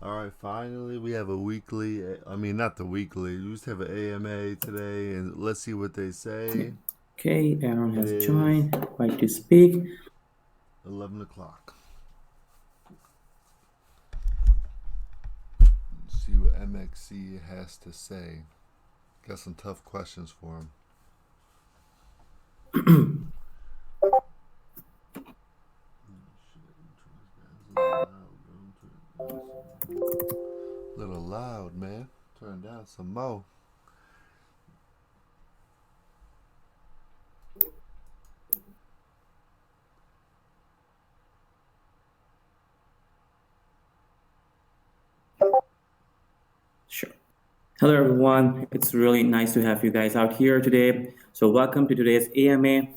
All right, finally, we have a weekly. I mean, not the weekly. We used to have an AMA today, and let's see what they say. Okay, Aaron It has is joined. Right to speak. 11 o'clock. Let's see what MXC has to say. Got some tough questions for him. Little loud, man. Turn down some more. Sure. Hello, everyone. It's really nice to have you guys out here today. So, welcome to today's AMA.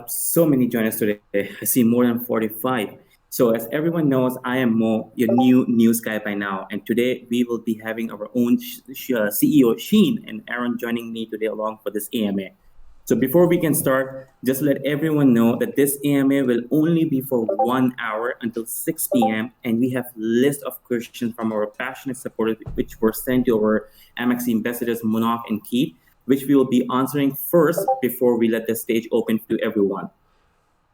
So many join us today. I see more than 45. So, as everyone knows, I am Mo, your new news guy by now. And today we will be having our own CEO, Sheen, and Aaron joining me today along for this AMA. So before we can start, just let everyone know that this AMA will only be for 1 hour until 6 p.m. And we have list of questions from our passionate supporters, which were sent to our MXC ambassadors, Monok and Keith, which we will be answering first before we let the stage open to everyone.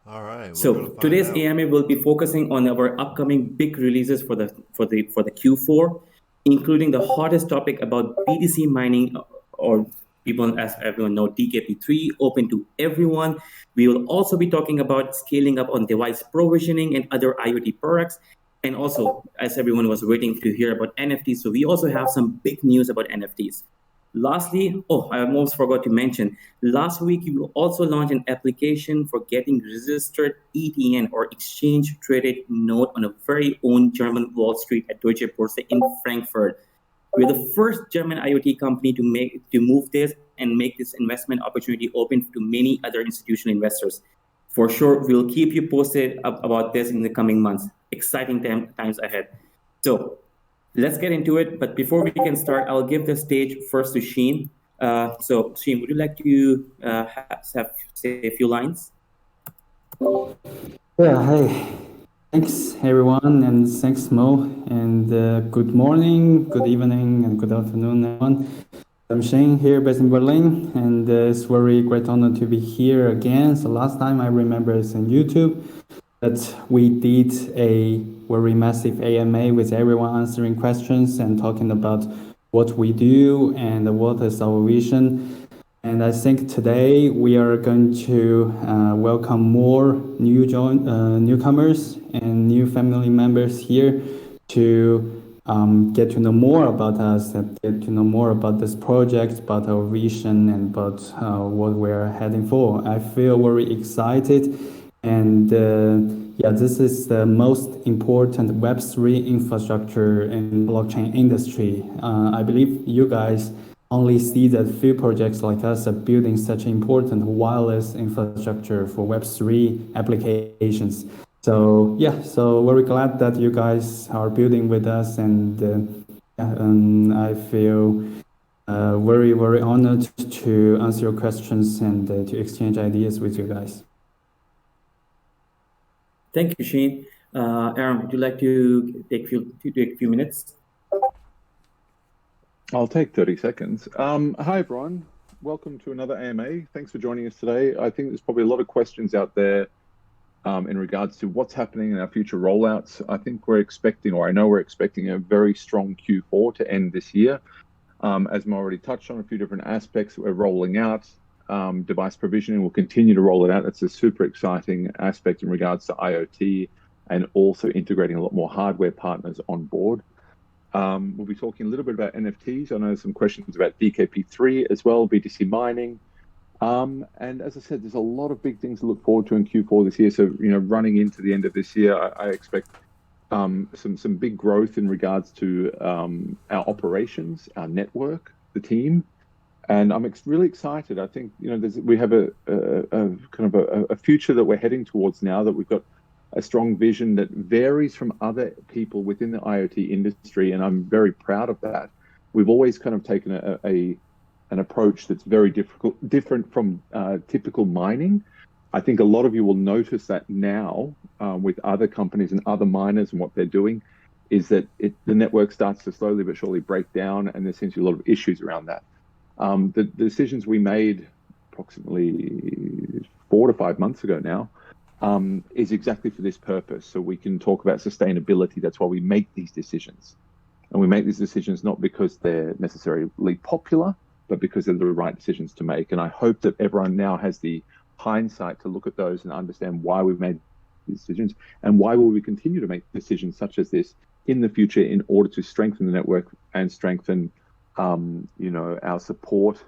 All right, So today's AMA will be focusing on our upcoming big releases for the Q4, including the hottest topic about BTC mining, or people, as everyone know, DKP3 open to everyone. We will also be talking about scaling up on device provisioning and other IoT products. And also, as everyone was waiting to hear about NFTs, so we also have some big news about NFTs. Lastly, I almost forgot to mention, last week you also launched an application for getting registered ETN, or exchange traded note, on a very own German Wall Street at Deutsche Börse in Frankfurt. We're the first German IoT company to move this and make this investment opportunity open to many other institutional investors. For sure, we'll keep you posted about this in the coming months. Exciting times ahead. So let's get into it. But before we can start, I'll give the stage first to Sheen. So Sheen, would you like to say a few lines? Yeah, hey. Thanks everyone, and thanks Mo, and good morning, good evening, and good afternoon everyone. I'm Shane here based in Berlin, and it's very great honor to be here again. So last time I remember it's on YouTube that we did a very massive AMA with everyone answering questions and talking about what we do and what is our vision. And I think today we are going to welcome more newcomers and new family members here to get to know more about us and get to know more about this project, about our vision, and about what we're heading for. I feel very excited, and this is the most important Web3 infrastructure in blockchain industry. I believe you guys only see that few projects like us are building such important wireless infrastructure for Web3 applications. So very glad that you guys are building with us, and I feel very, very honored to answer your questions and to exchange ideas with you guys. Thank you, Sheen. Aaron, would you like to take a few minutes? I'll take 30 seconds. Hi, everyone. Welcome to another AMA. Thanks for joining us today. I think there's probably a lot of questions out there in regards to what's happening in our future rollouts. I think we're expecting, or I know we're expecting, a very strong Q4 to end this year. As Mo already touched on a few different aspects, we're rolling out device provisioning. We'll continue to roll it out. That's a super exciting aspect in regards to IoT, and also integrating a lot more hardware partners on board. We'll be talking a little bit about NFTs. I know some questions about DKP3 as well, BTC mining. And as I said, there's a lot of big things to look forward to in Q4 this year. So, running into the end of this year, I expect some big growth in regards to our operations, our network, the team. And I'm really excited. I think, we have a kind of a future that we're heading towards now, that we've got a strong vision that varies from other people within the IoT industry, and I'm very proud of that. We've always kind of taken an approach that's very different from typical mining. I think a lot of you will notice that now with other companies and other miners and what they're doing. is that the network starts to slowly but surely break down, and there seems to be a lot of issues around that. The decisions we made approximately 4 to 5 months ago now is exactly for this purpose. So we can talk about sustainability. That's why we make these decisions. And we make these decisions not because they're necessarily popular, but because they're the right decisions to make. And I hope that everyone now has the hindsight to look at those and understand why we've made these decisions and why will we continue to make decisions such as this in the future in order to strengthen the network and strengthen our support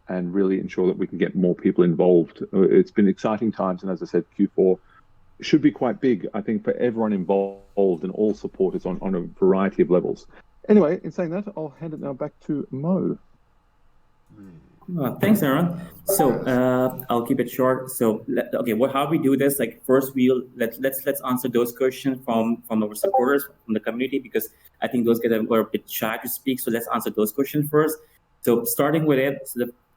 and really ensure that we can get more people involved. It's been exciting times, and as I said, Q4 should be quite big, I think, for everyone involved and all supporters on a variety of levels. Anyway, in saying that, I'll hand it now back to Mo. Thanks, Aaron. So I'll keep it short. So how we do this? Like first, let's answer those questions from our supporters from the community, because I think those guys are a bit shy to speak. So let's answer those questions first. So starting with it,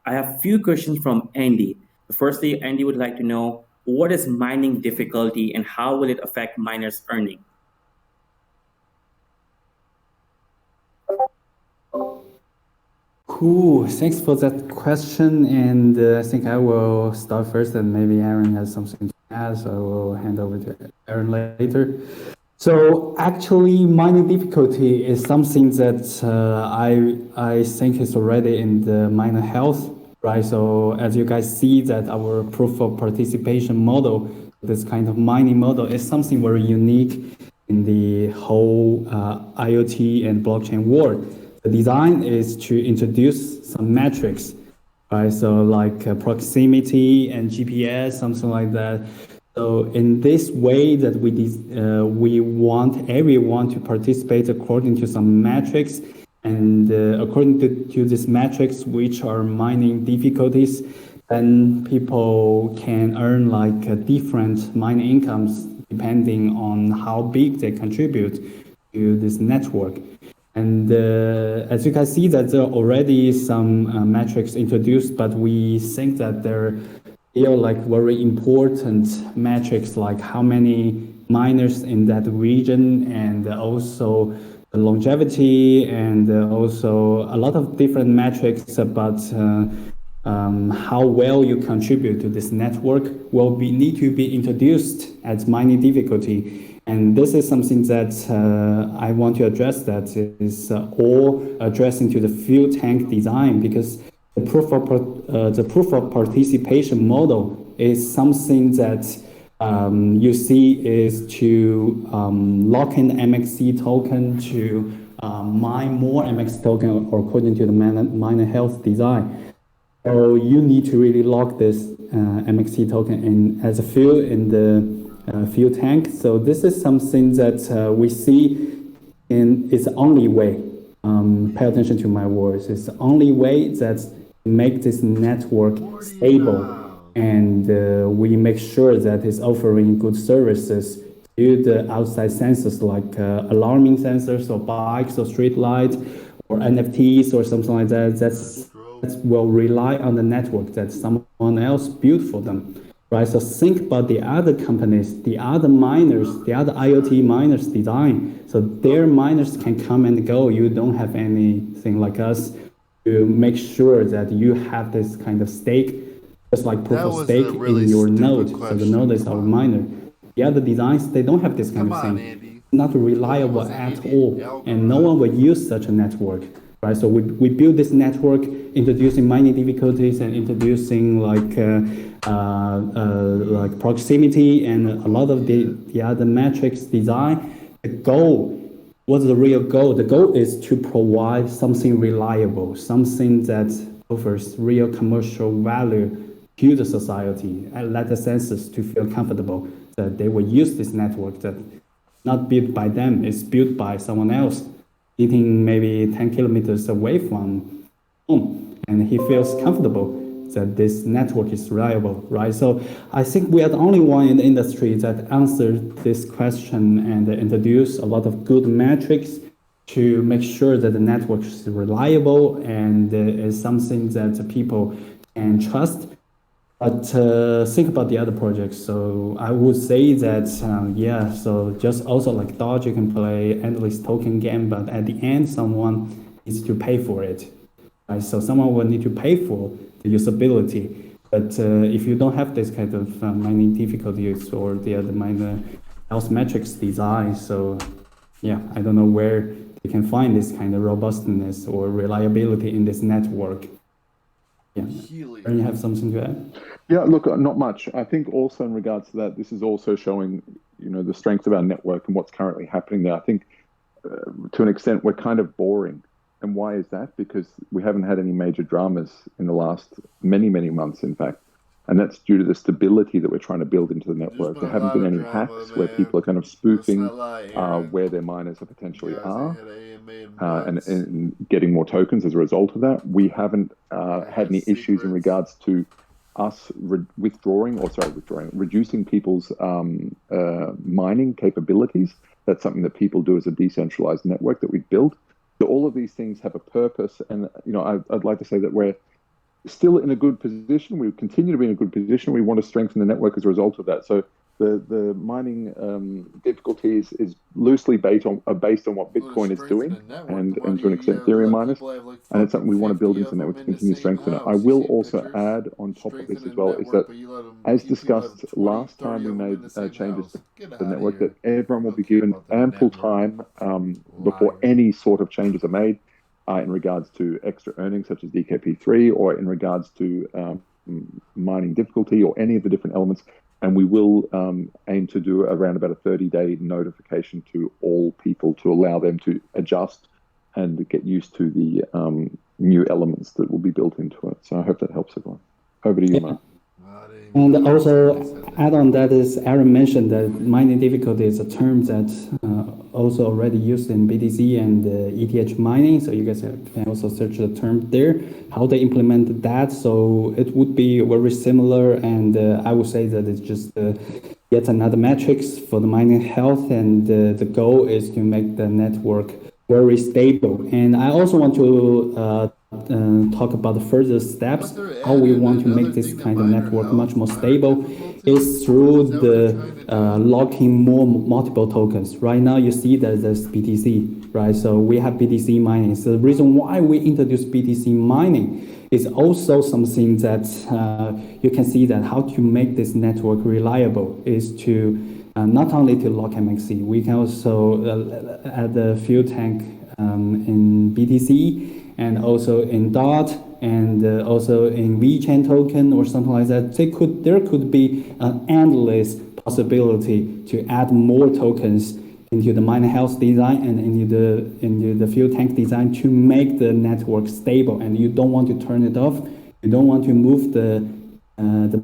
I have a few questions from Andy. Firstly, Andy would like to know, what is mining difficulty and how will it affect miners' earning? Cool. Thanks for that question. And I think I will start first, and maybe Aaron has something to add, so I will hand over to Aaron later. So actually, mining difficulty is something that I think is already in the miner health, right? So as you guys see that our proof of participation model, this kind of mining model, is something very unique in the whole IoT and blockchain world. The design is to introduce some metrics, right? So like proximity and GPS, something like that. So in this way that we want everyone to participate according to some metrics, and according to these metrics, which are mining difficulties, then people can earn like different mining incomes depending on how big they contribute to this network. And as you can see that there are already some metrics introduced, but we think that they're still like very important metrics, like how many miners in that region, and also the longevity, and also a lot of different metrics about how well you contribute to this network will need to be introduced as mining difficulty. And this is something that I want to address, that is all addressing to the fuel tank design, because the proof of participation model is something that you see is to lock in the MXC token to mine more MXC token according to the miner health design. So you need to really lock this MXC token in as a fuel in the fuel tank. So this is something that we see is the only way. Pay attention to my words. It's the only way that make this network stable, and we make sure that it's offering good services to the outside sensors like alarming sensors or bikes or street lights or NFTs or something like that. That will rely on the network that someone else built for them. Right, so think about the other companies, the other miners, the other IoT miners design. So their miners can come and go. You don't have anything like us to make sure that you have this kind of stake, just like proof of stake in your node. So the node is our miner. The other designs, they don't have this kind of thing. Andy. Not reliable at all, and no one will use such a network. Right, so we build this network, introducing mining difficulties and introducing like proximity and a lot of the other metrics design. The goal, what's the real goal? The goal is to provide something reliable, something that offers real commercial value to the society, and let the sensors to feel comfortable that they will use this network that not built by them, it's built by someone else, sitting maybe 10 kilometers away from home, and he feels comfortable that this network is reliable, right? So I think we are the only one in the industry that answered this question and introduced a lot of good metrics to make sure that the network is reliable and is something that people can trust. But think about the other projects. So I would say that yeah. So just also like Dodge, you can play endless token game, but at the end, someone needs to pay for it. Right? So someone will need to pay for the usability. But if you don't have this kind of mining difficulties or the other minor health metrics design, so yeah, I don't know where they can find this kind of robustness or reliability in this network. Yeah, and you have something to add? Yeah, look, not much. I think also in regards to that, this is also showing, the strength of our network and what's currently happening there. I think to an extent we're kind of boring. And why is that? Because we haven't had any major dramas in the last many, many months, in fact. And that's due to the stability that we're trying to build into the network. There haven't been any hacks where people are kind of spoofing where their miners are potentially are and getting more tokens as a result of that. We haven't had any issues in regards to us reducing people's mining capabilities. That's something that people do as a decentralized network that we've built. So all of these things have a purpose, and I'd like to say that we're still in a good position. We continue to be in a good position. We want to strengthen the network as a result of that. So the mining difficulties is loosely based on what Bitcoin is doing, and to an extent Ethereum miners, and it's something we want to build into the network to continue to strengthen it. I will also add on top of this as well is that, as discussed last time we made changes to the network, that everyone will be given ample time before any sort of changes are made in regards to extra earnings such as DKP3 or in regards to mining difficulty or any of the different elements. And we will aim to do around about a 30-day notification to all people to allow them to adjust and get used to the new elements that will be built into it. So I hope that helps everyone. Over to you, Mark. And also add on that is Aaron mentioned that mining difficulty is a term that also already used in BTC and ETH mining. So you guys can also search the term there, how they implemented that. So it would be very similar. And I would say that it's just yet another metrics for the mining health. And the goal is to make the network very stable. And I also want to talk about the further steps, how we want to make this kind of network much more stable is through the locking more multiple tokens. Right now you see that there's BTC, right? So we have BTC mining. So the reason why we introduced BTC mining is also something that you can see that how to make this network reliable is to not only to lock MXC, we can also add the fuel tank in BTC and also in DOT and also in VeChain token or something like that. There could be an endless possibility to add more tokens into the miner health design and into the fuel tank design to make the network stable. And you don't want to turn it off. You don't want to move the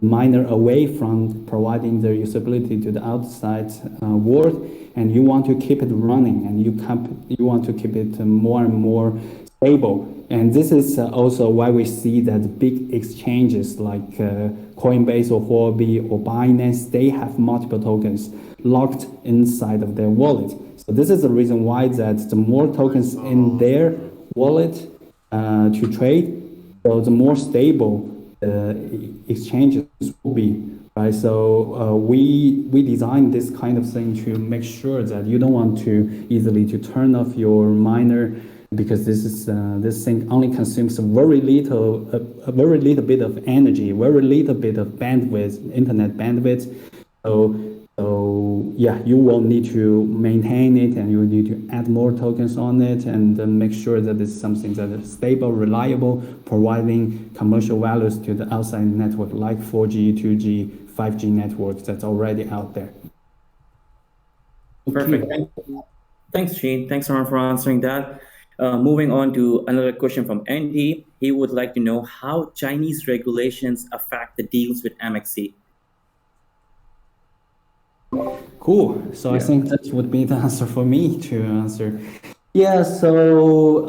miner away from providing the usability to the outside world, and you want to keep it running, and you want to keep it more and more stable. And this is also why we see that big exchanges like Coinbase or Huobi or Binance, they have multiple tokens locked inside of their wallet. So this is the reason why that the more tokens in their wallet to trade, so the more stable exchanges will be, right? So we designed this kind of thing to make sure that you don't want to easily to turn off your miner, because this thing only consumes a very little bit of energy, very little bit of bandwidth, internet bandwidth. So yeah, you will need to maintain it, and you will need to add more tokens on it, and make sure that it's something that is stable, reliable, providing commercial values to the outside network like 4G, 2G, 5G networks that's already out there. Perfect. Thanks, Shane. Thanks, Ron, for answering that. Moving on to another question from Andy. He would like to know how Chinese regulations affect the deals with MXC. Cool. So yeah. I think that would be the answer for me to answer. Yeah, so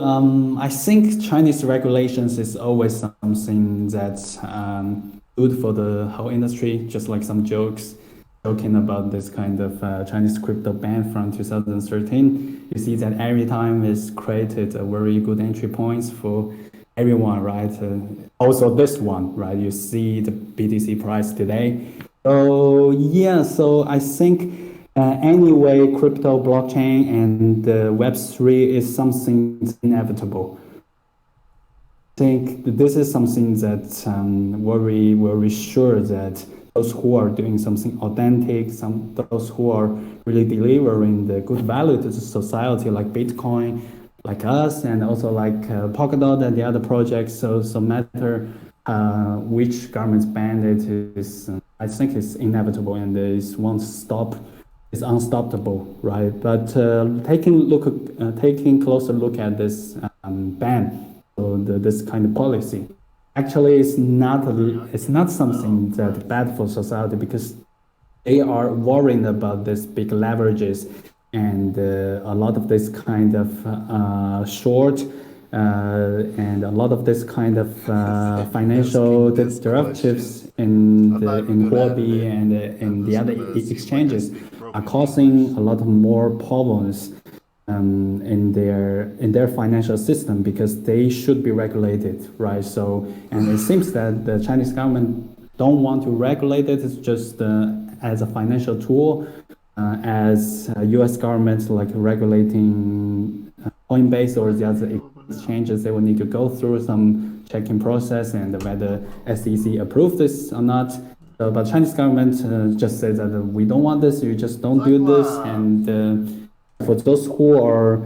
I think Chinese regulations is always something that's good for the whole industry, just like some joking about this kind of Chinese crypto ban from 2013. You see that every time it's created a very good entry points for everyone, right? Also this one, right? You see the BTC price today. So yeah, so I think anyway, crypto, blockchain, and Web3 is something inevitable. I think this is something that we're sure that those who are doing something authentic, those who are really delivering the good value to the society, like Bitcoin, like us, and also like Polkadot and the other projects. So matter which government ban it is, I think it's inevitable and it won't stop. It's unstoppable, right? But taking closer look at this ban. So this kind of policy, actually, it's not something that bad for society because they are worrying about this big leverages and a lot of this kind of short and a lot of this kind of financial derivatives in Huobi and in the other exchanges are causing a lot more problems in their financial system because they should be regulated, right? So, and it seems that the Chinese government don't want to regulate it. It's just as a financial tool, as U.S. governments like regulating Coinbase or the other exchanges, they will need to go through some checking process and whether SEC approve this or not. But Chinese government just says that we don't want this. You just don't do this and. For those who are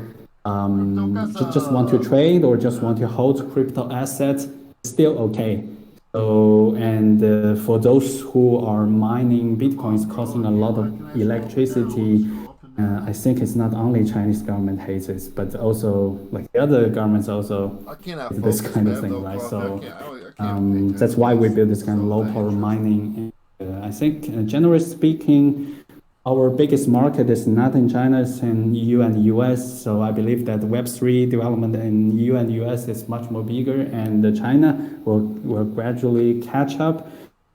just want to trade or just want to hold crypto assets, it's still okay. So, and for those who are mining Bitcoins, causing a lot of electricity, I think it's not only Chinese government hates it, but also like the other governments also hate this kind of thing, right? So that's why we build this kind of low power mining. I think, generally speaking, our biggest market is not in China, it's in EU and US. So I believe that Web3 development in EU and US is much more bigger, and China will gradually catch up.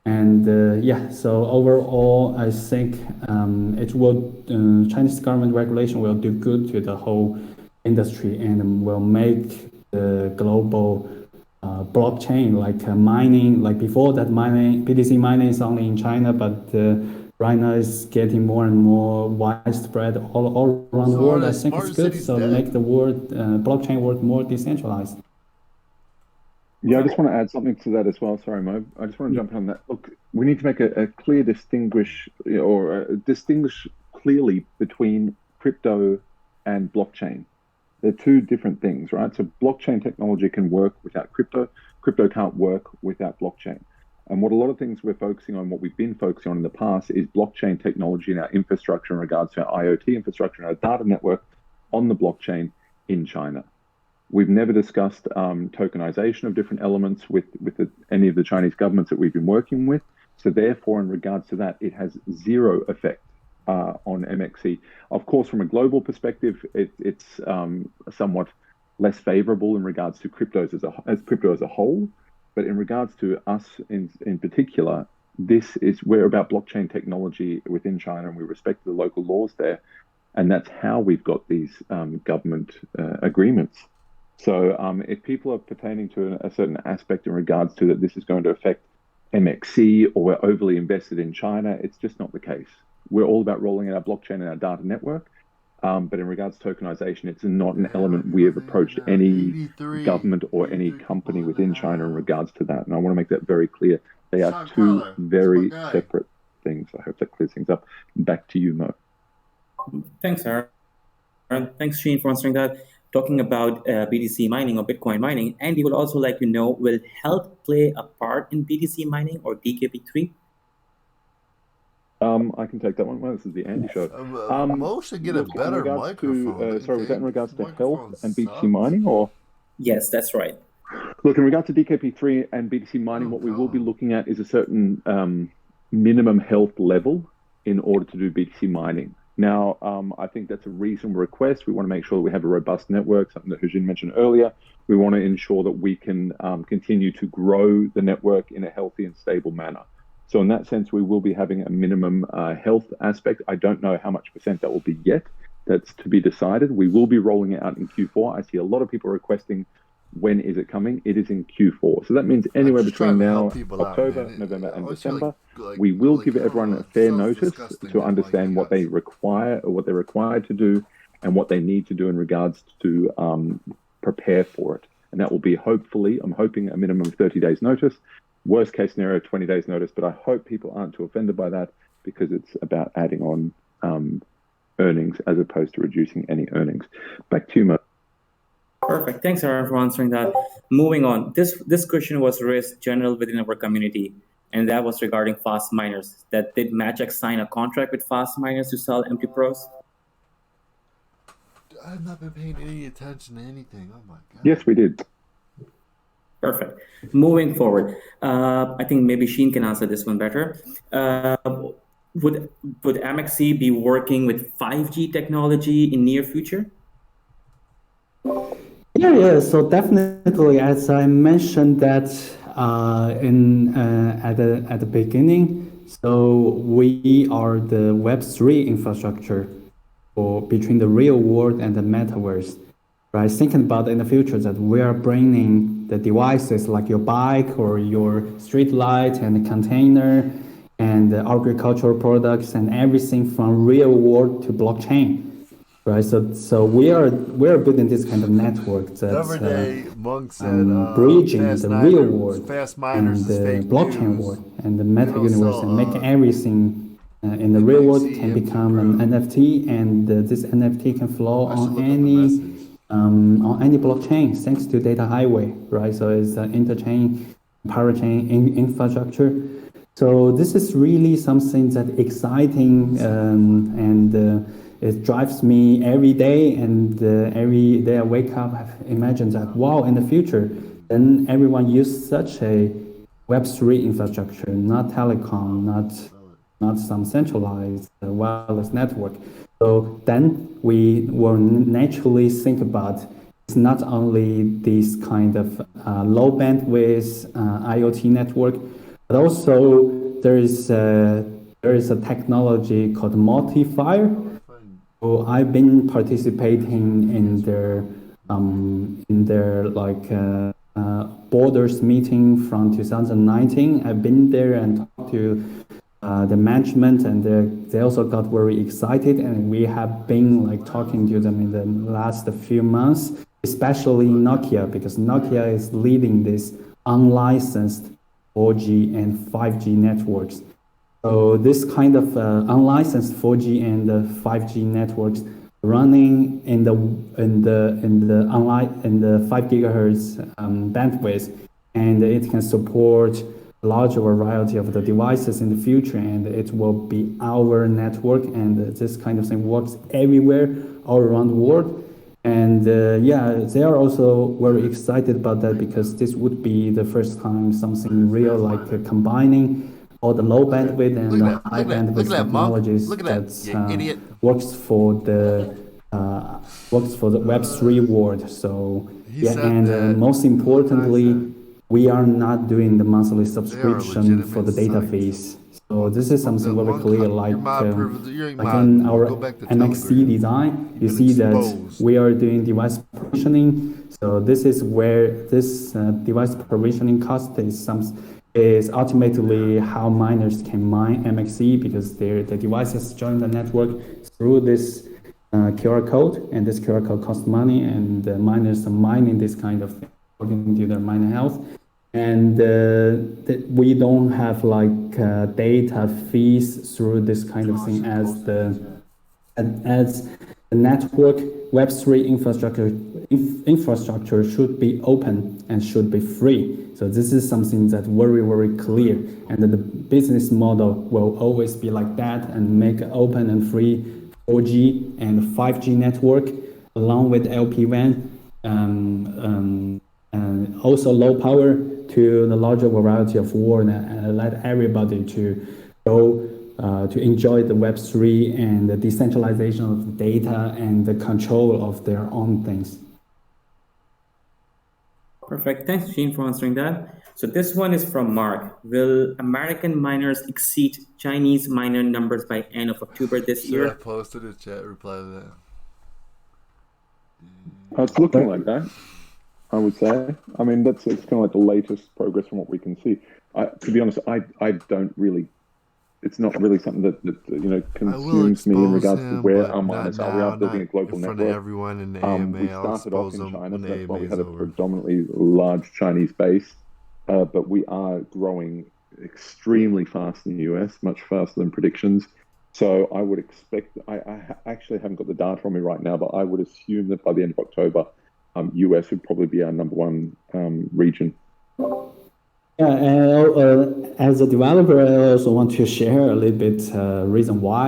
And yeah, so overall, I think Chinese government regulation will do good to the whole industry and will make the global blockchain like mining, like before that BTC mining is only in China, but right now it's getting more and more widespread all around the world. I think it's good. So make the world blockchain world more decentralized. Yeah, I just want to add something to that as well. Sorry, Mo. I just want to jump in on that. Look, we need to make a clear distinguish clearly between crypto and blockchain. They're two different things, right? So blockchain technology can work without crypto. Crypto can't work without blockchain. And what a lot of things we're focusing on, what we've been focusing on in the past, is blockchain technology and our infrastructure in regards to our IoT infrastructure and our data network on the blockchain in China. We've never discussed tokenization of different elements with any of the Chinese governments that we've been working with. So therefore, in regards to that, it has zero effect on MXC. Of course, from a global perspective, it's somewhat less favorable in regards to crypto as a whole. But in regards to us in particular, we're about blockchain technology within China, and we respect the local laws there. And that's how we've got these government agreements. So if people are pertaining to a certain aspect in regards to that this is going to affect MXC or we're overly invested in China, it's just not the case. We're all about rolling out our blockchain and our data network. But in regards to tokenization, it's not an element we have approached any government or any company within China in regards to that. And I want to make that very clear. They are two very separate things. I hope that clears things up. Back to you, Mo. Thanks, Aaron. Thanks, Shane, for answering that. Talking about BTC mining or Bitcoin mining, Andy would also like to know, will health play a part in BTC mining or DKP3? I can take that one. Well, this is the Andy show. Mo should get a better microphone. Sorry, was that in regards to health and BTC mining, or? Yes, that's right. Look, in regards to DKP3 and BTC mining, what we will be looking at is a certain minimum health level in order to do BTC mining. Now, I think that's a reasonable request. We want to make sure that we have a robust network, something that Hujin mentioned earlier. We want to ensure that we can continue to grow the network in a healthy and stable manner. So in that sense, we will be having a minimum health aspect. I don't know how much percent that will be yet. That's to be decided. We will be rolling it out in Q4. I see a lot of people requesting when is it coming? It is in Q4. So that means anywhere just trying between to now, help people out, October, man. November, I and always feel December, like, we will like, give I don't everyone know, a it fair sounds notice disgusting, to man, like, understand you what got they require or what they're required to do and what they need to do in regards to prepare for it. And that will be hopefully, I'm hoping, a minimum of 30 days notice. Worst case scenario, 20 days notice. But I hope people aren't too offended by that because it's about adding on earnings as opposed to reducing any earnings. Back to you, Mo. Perfect. Thanks, Aaron, for answering that. Moving on. This question was raised general within our community, and that was regarding fast miners. That did Matchx sign a contract with fast miners to sell MP Pros? I've not been paying any attention to anything. Oh my god. Yes, we did. Perfect. Moving forward, I think maybe Sheen can answer this one better. Would MXC be working with 5G technology in near future? Yeah. So definitely, as I mentioned that at the beginning, so we are the Web3 infrastructure for between the real world and the metaverse. Right, thinking about in the future that we are bringing the devices like your bike or your street light and the container and the agricultural products and everything from real world to blockchain. Right, so we are building this kind of network The other day, that's Monk said, bridging fast the real miners, world fast miners and is the fake blockchain news. world and the They meta don't universe and sell make everything in the real world can become an NFT, and this NFT can flow I should on look up the message. any blockchain thanks to data highway, right? So it's interchain, parachain infrastructure. So this is really something that exciting and it drives me every day. And every day I wake up, I imagine that wow, in the future, then everyone use such a Web3 infrastructure, not telecom, not some centralized wireless network. So then we will naturally think about it's not only this kind of low bandwidth IoT network, but also there is a technology called multi-fire. So I've been participating in their borders meeting from 2019. I've been there and talked to the management, and they also got very excited, and we have been like talking to them in the last few months, especially Nokia, because Nokia is leading this unlicensed 4G and 5G networks. So this kind of unlicensed 4G and 5G networks running in the 5 gigahertz bandwidth, and it can support a large variety of the devices in the future, and it will be our network, and this kind of thing works everywhere all around the world. And they are also very excited about that because this would be the first time something real like combining all the low bandwidth and the high bandwidth technologies that works for the Web3 world. So most importantly, we are not doing the monthly subscription for the data fees. So this is something very clear, like in our MXC design, you see that we are doing device provisioning. So this is where this device provisioning cost is ultimately how miners can mine MXC, because the devices join the network through this QR code, and this QR code costs money, and the miners are mining this kind of thing according to their miner health. And we don't have like data fees through this kind of thing as the network Web3 infrastructure should be open and should be free. So this is something that's very, very clear, and the business model will always be like that, and make open and free 4G and 5G network along with LPWAN, and also low power to the larger variety of world, and let everybody to go to enjoy the Web3 and the decentralization of the data and the control of their own things. Perfect. Thanks, Sheen, for answering that. So this one is from Mark. Will American miners exceed Chinese miner numbers by end of October this year? I posted a chat reply to that. It's looking like that. I would say. I mean, it's kind of like the latest progress from what we can see. To be honest, I don't really. It's not really something that I will consumes me in expose regards to him, where but our not miners are. We are now, building not a in global front of network. everyone in the We AMA. I'll started off expose in him China, when so the that's why AMA we is had a over. predominantly large Chinese base. But we are growing extremely fast in the US, much faster than predictions. So I would expect, actually haven't got the data on me right now, but I would assume that by the end of October, US would probably be our number one region. Yeah, and as a developer, I also want to share a little bit reason why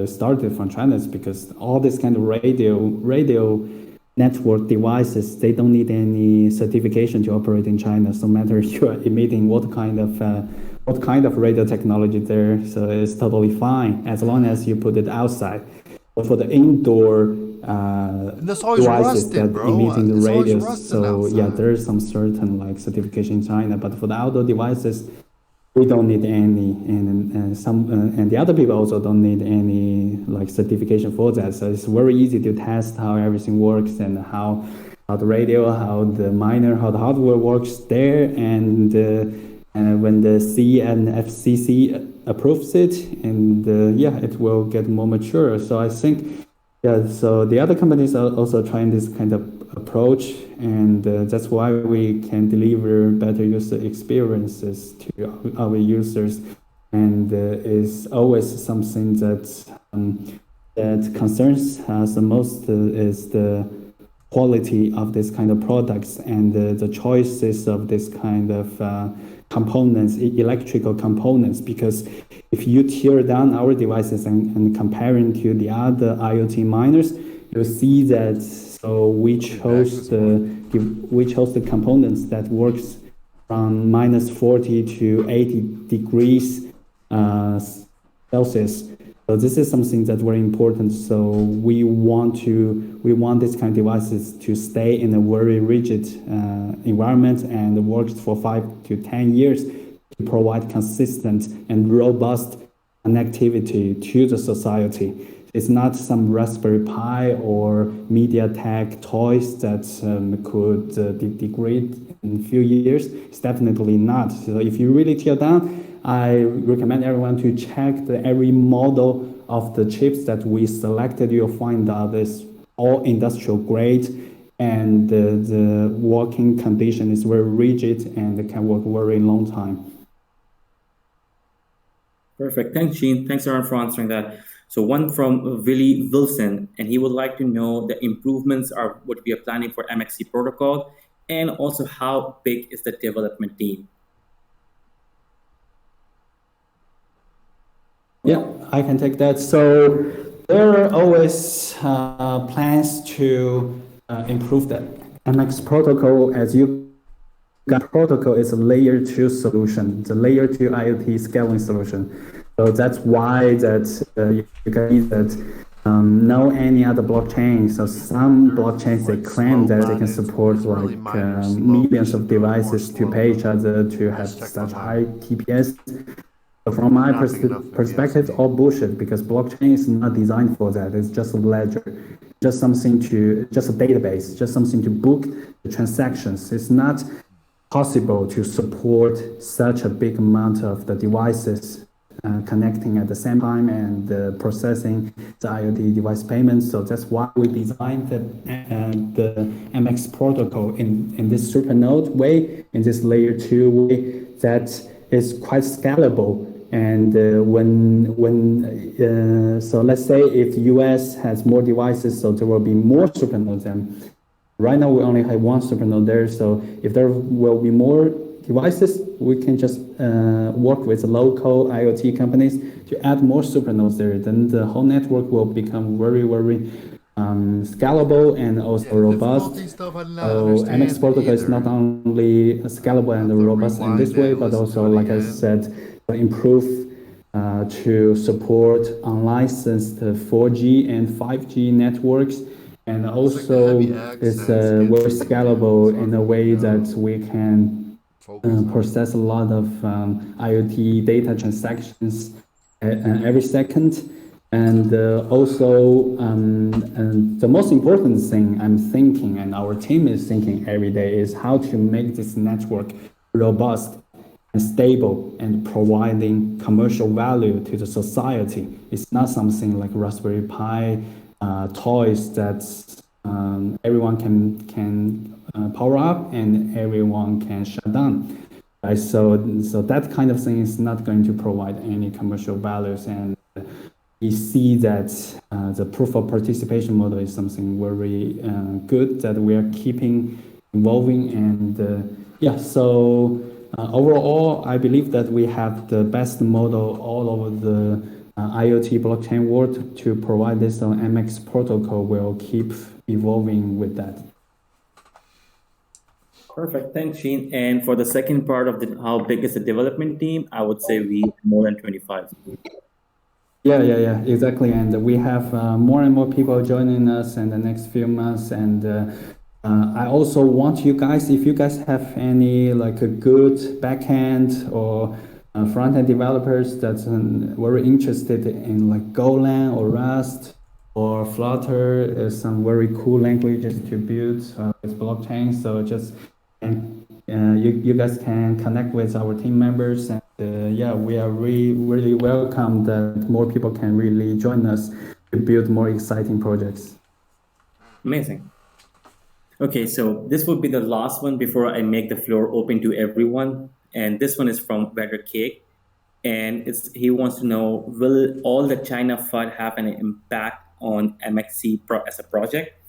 started from China is because all this kind of radio network devices, they don't need any certification to operate in China. So no matter you are emitting what kind of radio technology there, so it's totally fine as long as you put it outside. But for the indoor And that's always devices rusted, that bro. emitting the It's always radios, rusting so yeah, outside. there's some certain like certification in China. But for the outdoor devices, we don't need any, and the other people also don't need any like certification for that. So it's very easy to test how everything works and how the radio, how the miner, how the hardware works there, and when the C and FCC approves it, and yeah, it will get more mature. So I think, yeah, so the other companies are also trying this kind of approach, and that's why we can deliver better user experiences to our users. And is always something that concerns us the most is the quality of this kind of products and the choices of this kind of components, electrical components. Because if you tear down our devices and comparing to the other IoT miners, you'll see that so we chose the components that works from -40 to 80 degrees Celsius. So this is something that's very important. So we want this kind of devices to stay in a very rigid environment and works for 5 to 10 years to provide consistent and robust connectivity to the society. It's not some Raspberry Pi or MediaTek toys that could degrade in a few years. It's definitely not. So if you really tear down, I recommend everyone to check every model of the chips that we selected. You'll find that it's all industrial grade, and the working condition is very rigid and it can work very long time. Perfect. Thanks, Gene. Thanks, Aaron, for answering that. So one from Willie Wilson, and he would like to know the improvements are what we are planning for MXC protocol, and also how big is the development team? Yeah, I can take that. So there are always plans to improve the MX protocol. As you got, protocol is a layer 2 solution, the layer 2 IoT scaling solution. So that's why that you can see that no any other blockchain. So some blockchains, they claim that they can support like millions of devices to pay each other to have such high TPS. From my perspective, all bullshit, because blockchain is not designed for that. It's just a ledger, just a database, just something to book the transactions. It's not possible to support such a big amount of the devices connecting at the same time and processing the IoT device payments. So that's why we designed the MX protocol in this supernode way, in this layer 2 way, that is quite scalable. And so let's say if US has more devices, so there will be more supernodes. And right now we only have one supernode there. So if there will be more devices, we can just work with local IoT companies to add more supernodes there. Then the whole network will become very, very scalable and also robust. So MX protocol is not only scalable and robust in this way, but also, like I said, improve to support unlicensed 4G and 5G networks, and also it's very scalable in a way that we can process a lot of IoT data transactions every second. And and the most important thing I'm thinking, and our team is thinking every day, is how to make this network robust and stable and providing commercial value to the society. It's not something like Raspberry Pi toys that everyone can power up and everyone can shut down. Right? So that kind of thing is not going to provide any commercial values, and we see that the proof of participation model is something very good that we are keeping evolving. And so overall, I believe that we have the best model all over the IoT blockchain world to provide this on MX protocol. Will keep evolving with that. Perfect. Thanks, Shane. And for the second part of how big is the development team, I would say we more than 25. Yeah, exactly. And we have more and more people joining us in the next few months. And I also want you guys, if you guys have any like a good backend or front-end developers that's very interested in like Golang or Rust or Flutter, some very cool languages to build with blockchain. So just you guys can connect with our team members, and we are really welcome that more people can really join us to build more exciting projects. Amazing. Okay, so this will be the last one before I make the floor open to everyone. And this one is from Better Cake. And he wants to know, will all the China FUD have an impact on MXC as a project?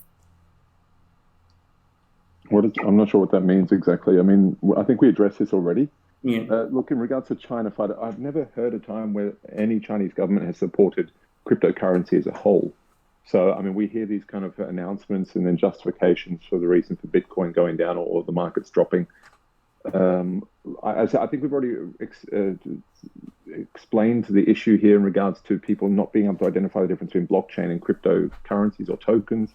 I'm not sure what that means exactly. I mean, I think we addressed this already. Yeah. Look, in regards to China FUD, I've never heard a time where any Chinese government has supported cryptocurrency as a whole. So, I mean, we hear these kind of announcements and then justifications for the reason for Bitcoin going down or the markets dropping. I think we've already explained the issue here in regards to people not being able to identify the difference between blockchain and cryptocurrencies or tokens.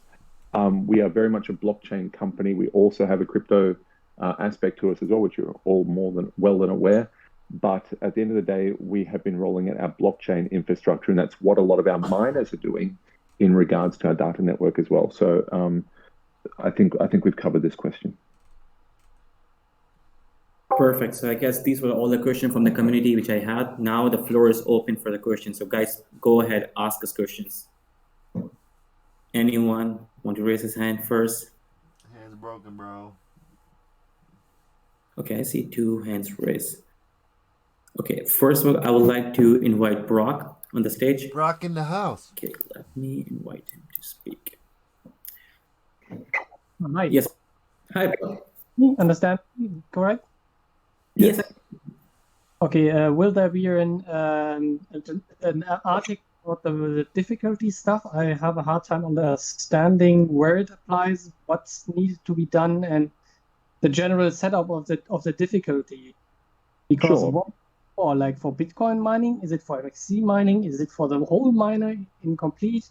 We are very much a blockchain company. We also have a crypto aspect to us as well, which you're all more than aware. But at the end of the day, we have been rolling out our blockchain infrastructure, and that's what a lot of our miners are doing in regards to our data network as well. So I think we've covered this question. Perfect. So I guess these were all the questions from the community which I had. Now the floor is open for the questions. So guys, go ahead, ask us questions. Anyone want to raise his hand first? Hands broken, bro. Okay, I see 2 hands raised. Okay, first of all, I would like to invite Brock on the stage. Brock in the house. Okay, let me invite him to speak. Hi. Yes. Hi, Brock. Understand? Correct? Yes. Okay. Will there be an article about the difficulty stuff? I have a hard time understanding where it applies, what's needed to be done, and the general setup of the difficulty. Because Sure. what for? Like for Bitcoin mining, is it for MXC mining? Is it for the whole miner incomplete?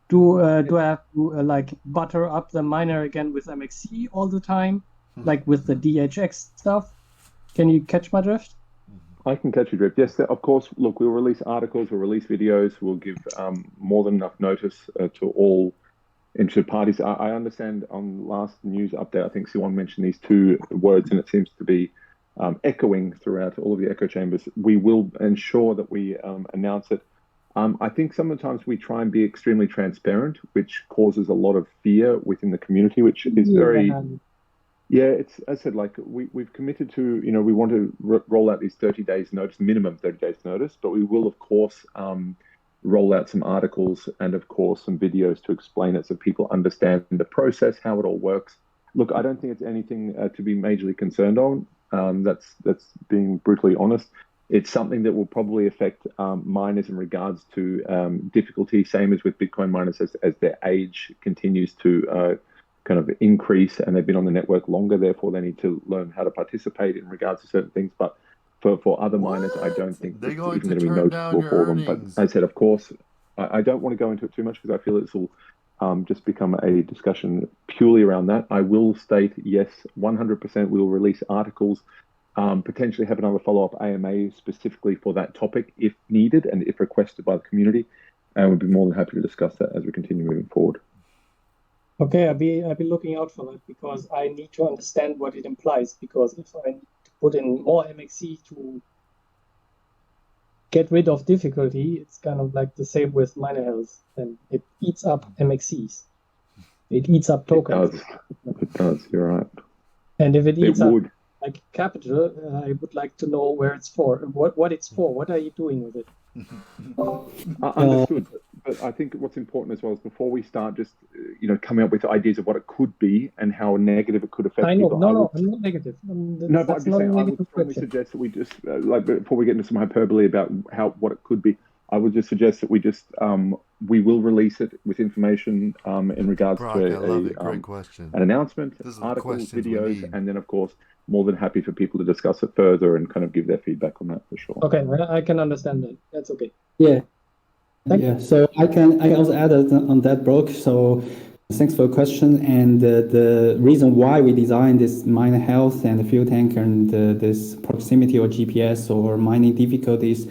Do I have to like butter up the miner again with MXC all the time, like with the DHX stuff? Can you catch my drift? I can catch your drift. Yes, of course. Look, we'll release articles, we'll release videos, we'll give more than enough notice to all interested parties. I understand on last news update, I think Siwan mentioned these 2 words, and it seems to be echoing throughout all of the echo chambers. We will ensure that we announce it. I think sometimes we try and be extremely transparent, which causes a lot of fear within the community, which is very... Yeah, it's, as I said, like we've committed to, we want to roll out these 30 days notice, minimum 30 days notice, but we will, of course, roll out some articles and, of course, some videos to explain it so people understand the process, how it all works. Look, I don't think it's anything to be majorly concerned on. That's being brutally honest. It's something that will probably affect miners in regards to difficulty, same as with Bitcoin miners as their age continues to kind of increase and they've been on the network longer, therefore they need to learn how to participate in regards to certain things. But for other miners, I don't think it's even going to be noticeable for them. But as I said, of course, I don't want to go into it too much because I feel this will just become a discussion purely around that. I will state, yes, 100% we will release articles, potentially have another follow-up AMA specifically for that topic if needed and if requested by the community. and we'd be more than happy to discuss that as we continue moving forward. Okay, I'll be looking out for that because I need to understand what it implies. Because if I need to put in more MXC to get rid of difficulty, it's kind of like the same with miner health, and it eats up MXCs. It eats up tokens. It does. You're right. And if it eats up would. like capital, I would like to know where it's for, what it's for. What are you doing with it? Understood. But I think what's important as well is before we start just coming up with ideas of what it could be and how negative it could affect I know. people. No, I'm not negative. No, but I'm just saying I would strongly suggest that we just before we get into some hyperbole about what it could be, I would just suggest that we just we will release it with information in regards Brock, to I love it. Great question. an announcement, articles, videos, and then of course more than happy for people to discuss it further and kind of give their feedback on that for sure. Okay, I can understand that. That's okay. Yeah. Thank Yeah. So I can also add on that, Brooke. So thanks for the question. And the reason why we designed this miner health and the fuel tank and this proximity or GPS or mining difficulties,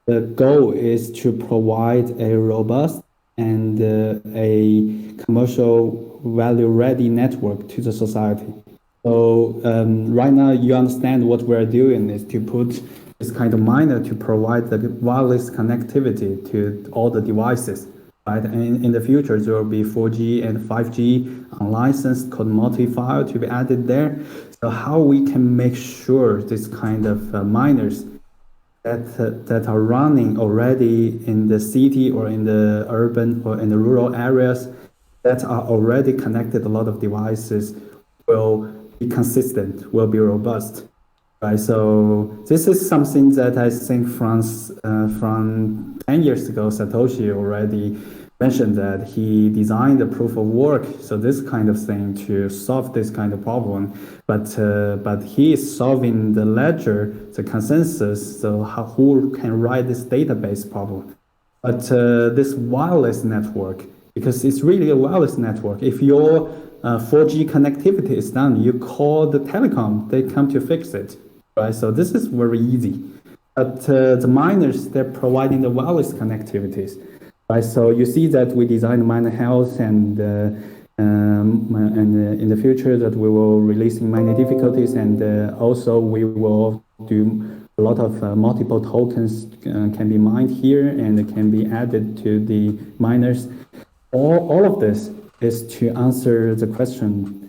the goal is to provide a robust and a commercial value-ready network to the society. So right now, you understand what we're doing is to put this kind of miner to provide the wireless connectivity to all the devices. Right? And in the future, there will be 4G and 5G unlicensed code multi-file to be added there. So how we can make sure this kind of miners that are running already in the city or in the urban or in the rural areas that are already connected a lot of devices will be consistent, will be robust. Right, so this is something that I think from 10 years ago, Satoshi already mentioned that he designed a proof of work. So this kind of thing to solve this kind of problem, but he is solving the ledger, the consensus. So who can write this database problem? But this wireless network, because it's really a wireless network. If your 4G connectivity is done, you call the telecom, they come to fix it. Right, so this is very easy. But the miners, they're providing the wireless connectivities. Right, so you see that we designed miner health and in the future that we will releasing miner difficulties, and also we will do a lot of multiple tokens can be mined here and can be added to the miners. All of this is to answer the question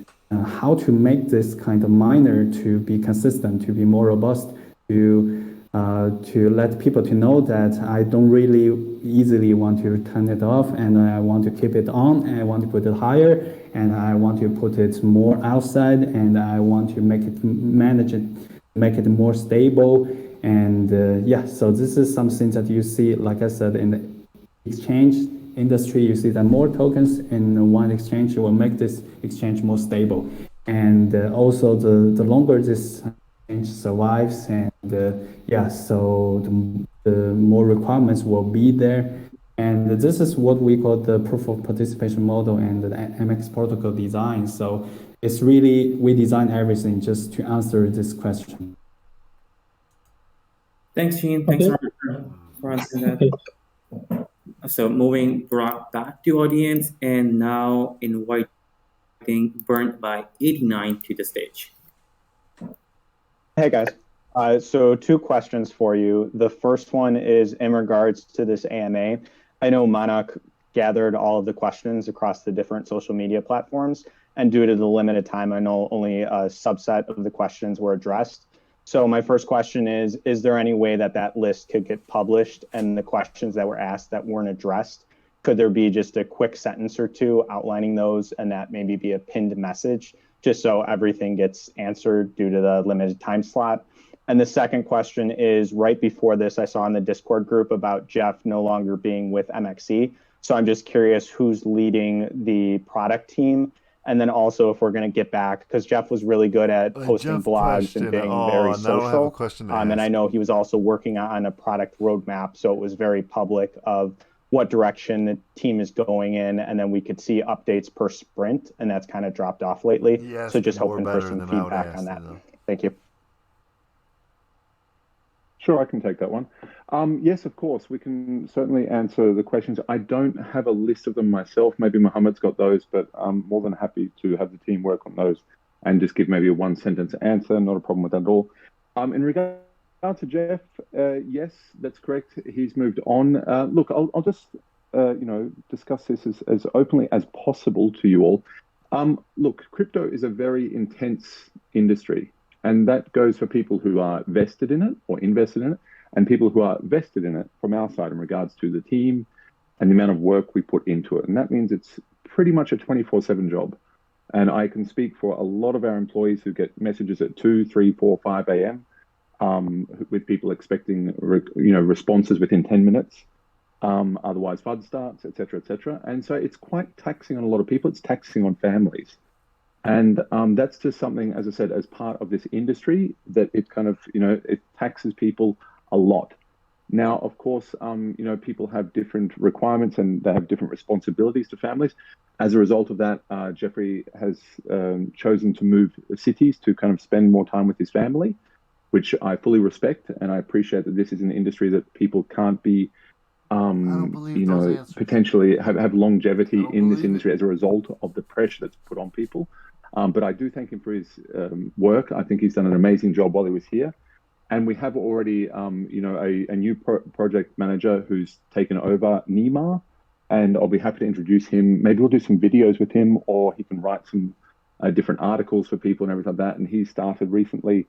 how to make this kind of miner to be consistent, to be more robust, to let people to know that I don't really easily want to turn it off, and I want to keep it on, and I want to put it higher, and I want to put it more outside, and I want to manage it, make it more stable, and so this is something that you see, like I said, in the exchange industry, you see that more tokens in one exchange will make this exchange more stable, and also the longer this exchange survives, and so the more requirements will be there, and this is what we call the proof of participation model and the MX protocol design. So it's really we design everything just to answer this question. Thanks, Gene. Thanks for answering that. So moving Brock back to audience, and now inviting Burnt by 89 to the stage. Hey guys, so two questions for you. The first one is in regards to this AMA. I know Monarch gathered all of the questions across the different social media platforms, and due to the limited time, I know only a subset of the questions were addressed. So my first question is there any way that list could get published, and the questions that were asked that weren't addressed, could there be just a quick sentence or two outlining those, and that maybe be a pinned message, just so everything gets answered due to the limited time slot? And the second question is, right before this, I saw in the Discord group about Jeff no longer being with MXC. So I'm just curious who's leading the product team. And then also if we're going to get back, because Jeff was really good at posting blogs and being very social. And I know he was also working on a product roadmap. So it was very public of what direction the team is going in. And then we could see updates per sprint. And that's kind of dropped off lately. So just hoping for some feedback on that. Thank you. Sure, I can take that one. Yes, of course, we can certainly answer the questions. I don't have a list of them myself. Maybe Mohammed's got those, but I'm more than happy to have the team work on those and just give maybe a one-sentence answer. Not a problem with that at all. In regard to Jeff, yes, that's correct. He's moved on. Look, I'll just discuss this as openly as possible to you all. Look, crypto is a very intense industry. And that goes for people who are vested in it or invested in it, and people who are vested in it from our side in regards to the team and the amount of work we put into it. And that means it's pretty much a 24/7 job. And I can speak for a lot of our employees who get messages at 2, 3, 4, 5 a.m. With people expecting responses within 10 minutes. Otherwise, FUD starts, etc., etc. And so it's quite taxing on a lot of people. It's taxing on families. And that's just something, as I said, as part of this industry, that it kind of, it taxes people a lot. Now, of course, people have different requirements and they have different responsibilities to families. As a result of that, Jeffrey has chosen to move cities to kind of spend more time with his family, which I fully respect. And I appreciate that this is an industry that people can't be potentially have longevity in this industry as a result of the pressure that's put on people. But I do thank him for his work. I think he's done an amazing job while he was here. And we have already, a new project manager who's taken over Nima. And I'll be happy to introduce him. Maybe we'll do some videos with him, or he can write some different articles for people and everything like that. And he started recently.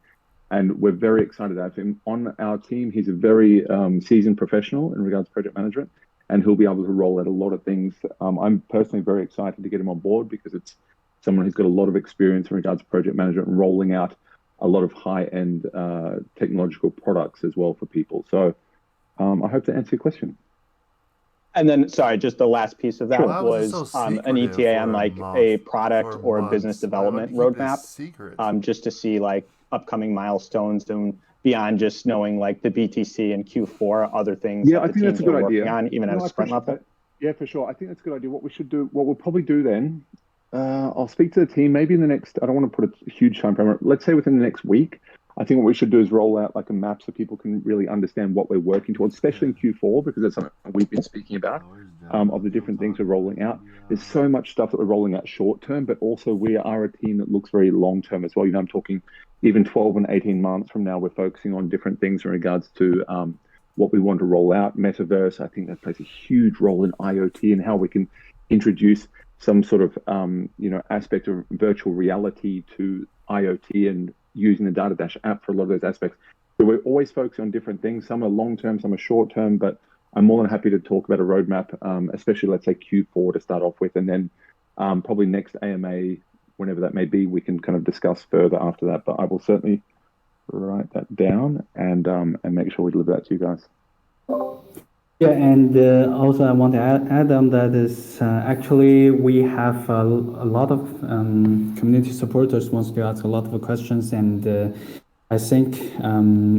And we're very excited to have him on our team. He's a very seasoned professional in regards to project management. And he'll be able to roll out a lot of things. I'm personally very excited to get him on board because it's someone who's got a lot of experience in regards to project management and rolling out a lot of high-end technological products as well for people. So I hope to answer your question. And then, sorry, just the last piece of that Sure. was an ETA on like a product or a business development roadmap, just to see like upcoming milestones and beyond just knowing like the BTC and Q4, other things. Yeah, I think that's a good idea. On, even at a sprint level. Yeah, for sure. I think that's a good idea. What we'll probably do then, I'll speak to the team maybe in the next, I don't want to put a huge time frame, let's say within the next week. I think what we should do is roll out like a map so people can really understand what we're working towards, especially in Q4, because that's something we've been speaking about, of the different things we're rolling out. There's so much stuff that we're rolling out short term, but also we are a team that looks very long term as well. I'm talking even 12 and 18 months from now, we're focusing on different things in regards to what we want to roll out. Metaverse, I think that plays a huge role in IoT and how we can introduce some sort of aspect of virtual reality to IoT and using the Data Dash app for a lot of those aspects. So we're always focusing on different things. Some are long-term, some are short-term, but I'm more than happy to talk about a roadmap, especially let's say Q4 to start off with, and then probably next AMA, whenever that may be, we can kind of discuss further after that. But I will certainly write that down and make sure we deliver that to you guys. Yeah, and also I want to add on that is actually we have a lot of community supporters wants to ask a lot of questions, and I think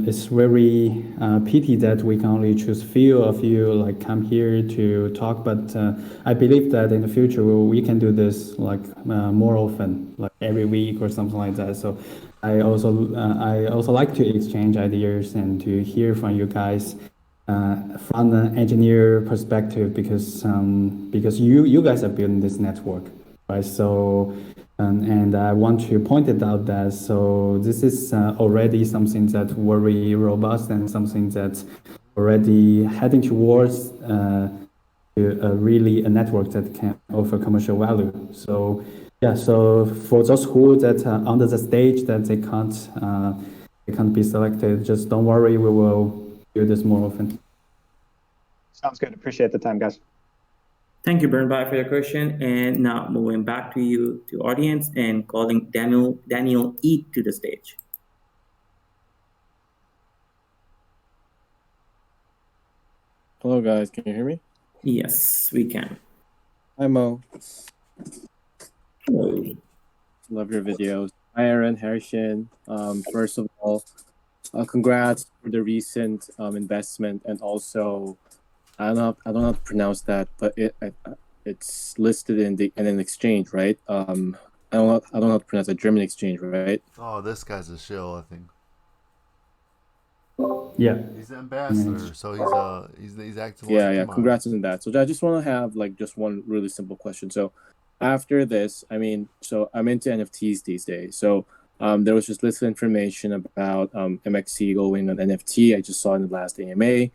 it's very pity that we can only choose few of you like come here to talk, but I believe that in the future we can do this like more often, like every week or something like that. So I also like to exchange ideas and to hear from you guys. From an engineer perspective, because you guys are building this network, right? So and I want to point it out that so this is already something that's very robust and something that's already heading towards really a network that can offer commercial value. So yeah, so for those who that are under the stage that they can't be selected, just don't worry, we will do this more often. Sounds good. Appreciate the time, guys. Thank you, Bernbach, for your question. And now moving back to you, to audience, and calling Daniel E to the stage. Hello, guys. Can you hear me? Yes, we can. Hi, Mo. Hello. Love your videos. Hi, Aaron Harshin. First of all, congrats for the recent investment, and also I don't know how to pronounce that, but it's listed in an exchange, right? I don't know how to pronounce a German exchange, right? Oh, this guy's a shill, I think. Yeah. He's the ambassador, so he's acting Yeah, like, yeah. come on. Congrats on that. So I just want to have like just one really simple question. So after this, I mean, so I'm into NFTs these days. So there was just little information about MXC going on NFT. I just saw in the last AMA.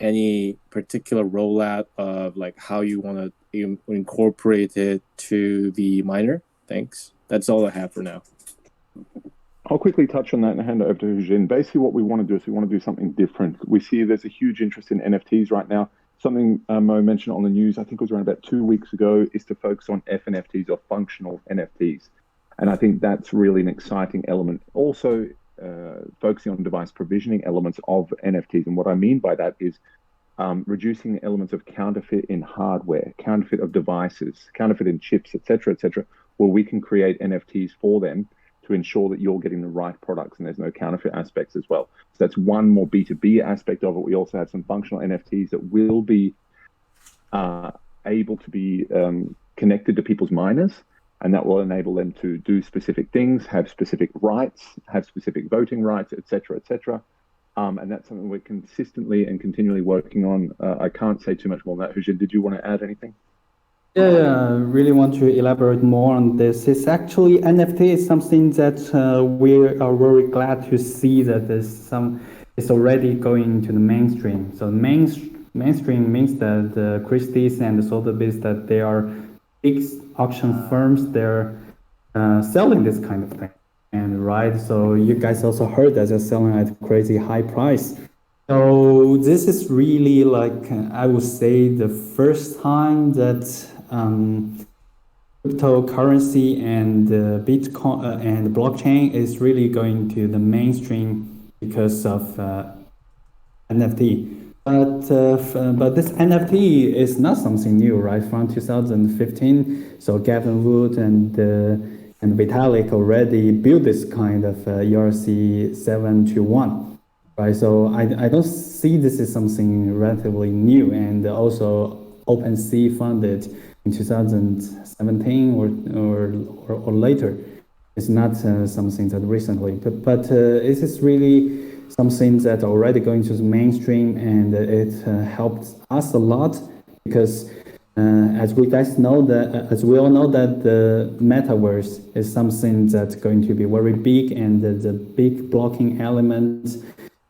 Any particular rollout of like how you want to incorporate it to the miner? Thanks. That's all I have for now. I'll quickly touch on that and hand it over to Hujin. Basically, what we want to do is we want to do something different. We see there's a huge interest in NFTs right now. Something Mo mentioned on the news, I think it was around about 2 weeks ago, is to focus on FNFTs or functional NFTs. And I think that's really an exciting element. Also, focusing on device provisioning elements of NFTs. And what I mean by that is reducing elements of counterfeit in hardware, counterfeit of devices, counterfeit in chips, etc., where we can create NFTs for them to ensure that you're getting the right products and there's no counterfeit aspects as well. So that's one more B2B aspect of it. We also have some functional NFTs that will be able to be connected to people's miners, and that will enable them to do specific things, have specific rights, have specific voting rights, etc., and that's something we're consistently and continually working on. I can't say too much more than that. Hujin, did you want to add anything? Yeah, I really want to elaborate more on this. It's actually NFT is something that we are very glad to see that it's already going to the mainstream. So mainstream means that the Christie's and the Sotheby's, that they are big auction firms. They're selling this kind of thing, and right. So you guys also heard that they're selling at crazy high price. So this is really like I would say the first time that cryptocurrency and Bitcoin and blockchain is really going to the mainstream because of NFT. But this NFT is not something new, right? From 2015, so Gavin Wood and Vitalik already built this kind of ERC 721. Right, so I don't see this as something relatively new, and also OpenSea funded in 2017 or later. It's not something that recently, but it is really something that already going to the mainstream, and it helped us a lot because as we guys know as we all know that the metaverse is something that's going to be very big, and the big blocking element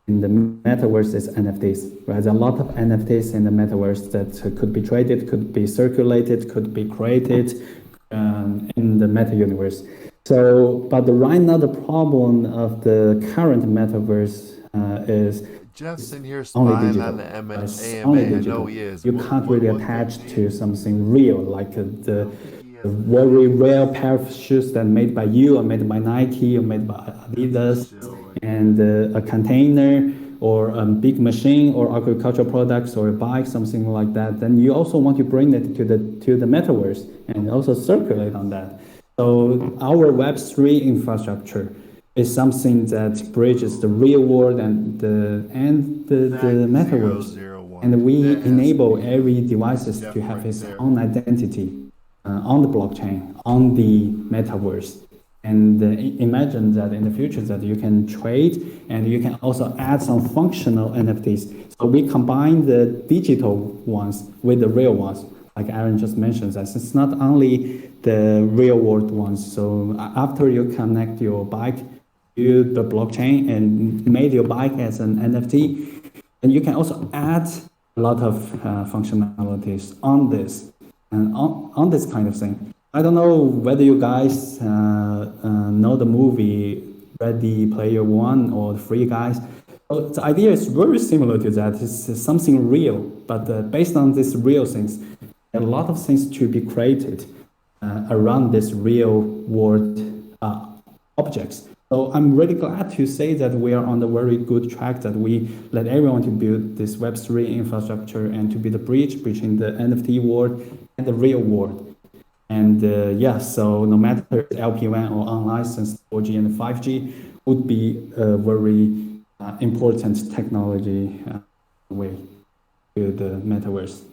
in the metaverse is NFTs. Right? There's a lot of NFTs in the metaverse that could be traded, could be circulated, could be created in the meta universe. So, but right now the problem of the current metaverse is Jeff's in here only spying digital. on the AMA. Only I digital. know he is. You can't really what attach gives to you- something real, like the very rare pair of shoes that made by you, or made by Nike, or made by Adidas, and a container, or a big machine, or agricultural products, or a bike, something like that. Then you also want to bring it to the metaverse and also circulate on that. So our Web3 infrastructure is something that bridges the real world and the metaverse. And we enable every devices to have its own identity on the blockchain, on the metaverse. And imagine that in the future that you can trade and you can also add some functional NFTs. So we combine the digital ones with the real ones. Like Aaron just mentioned, that it's not only the real world ones. So after you connect your bike to the blockchain and made your bike as an NFT, and you can also add a lot of functionalities on this and on this kind of thing. I don't know whether you guys know the movie Ready Player One or Free Guys. So the idea is very similar to that. It's something real, but based on these real things, a lot of things to be created around this real world objects. So I'm really glad to say that we are on the very good track, that we let everyone to build this Web3 infrastructure and to be the bridge between the NFT world and the real world. And so no matter LP1 or unlicensed 4G and 5G would be a very important technology way to the metaverse.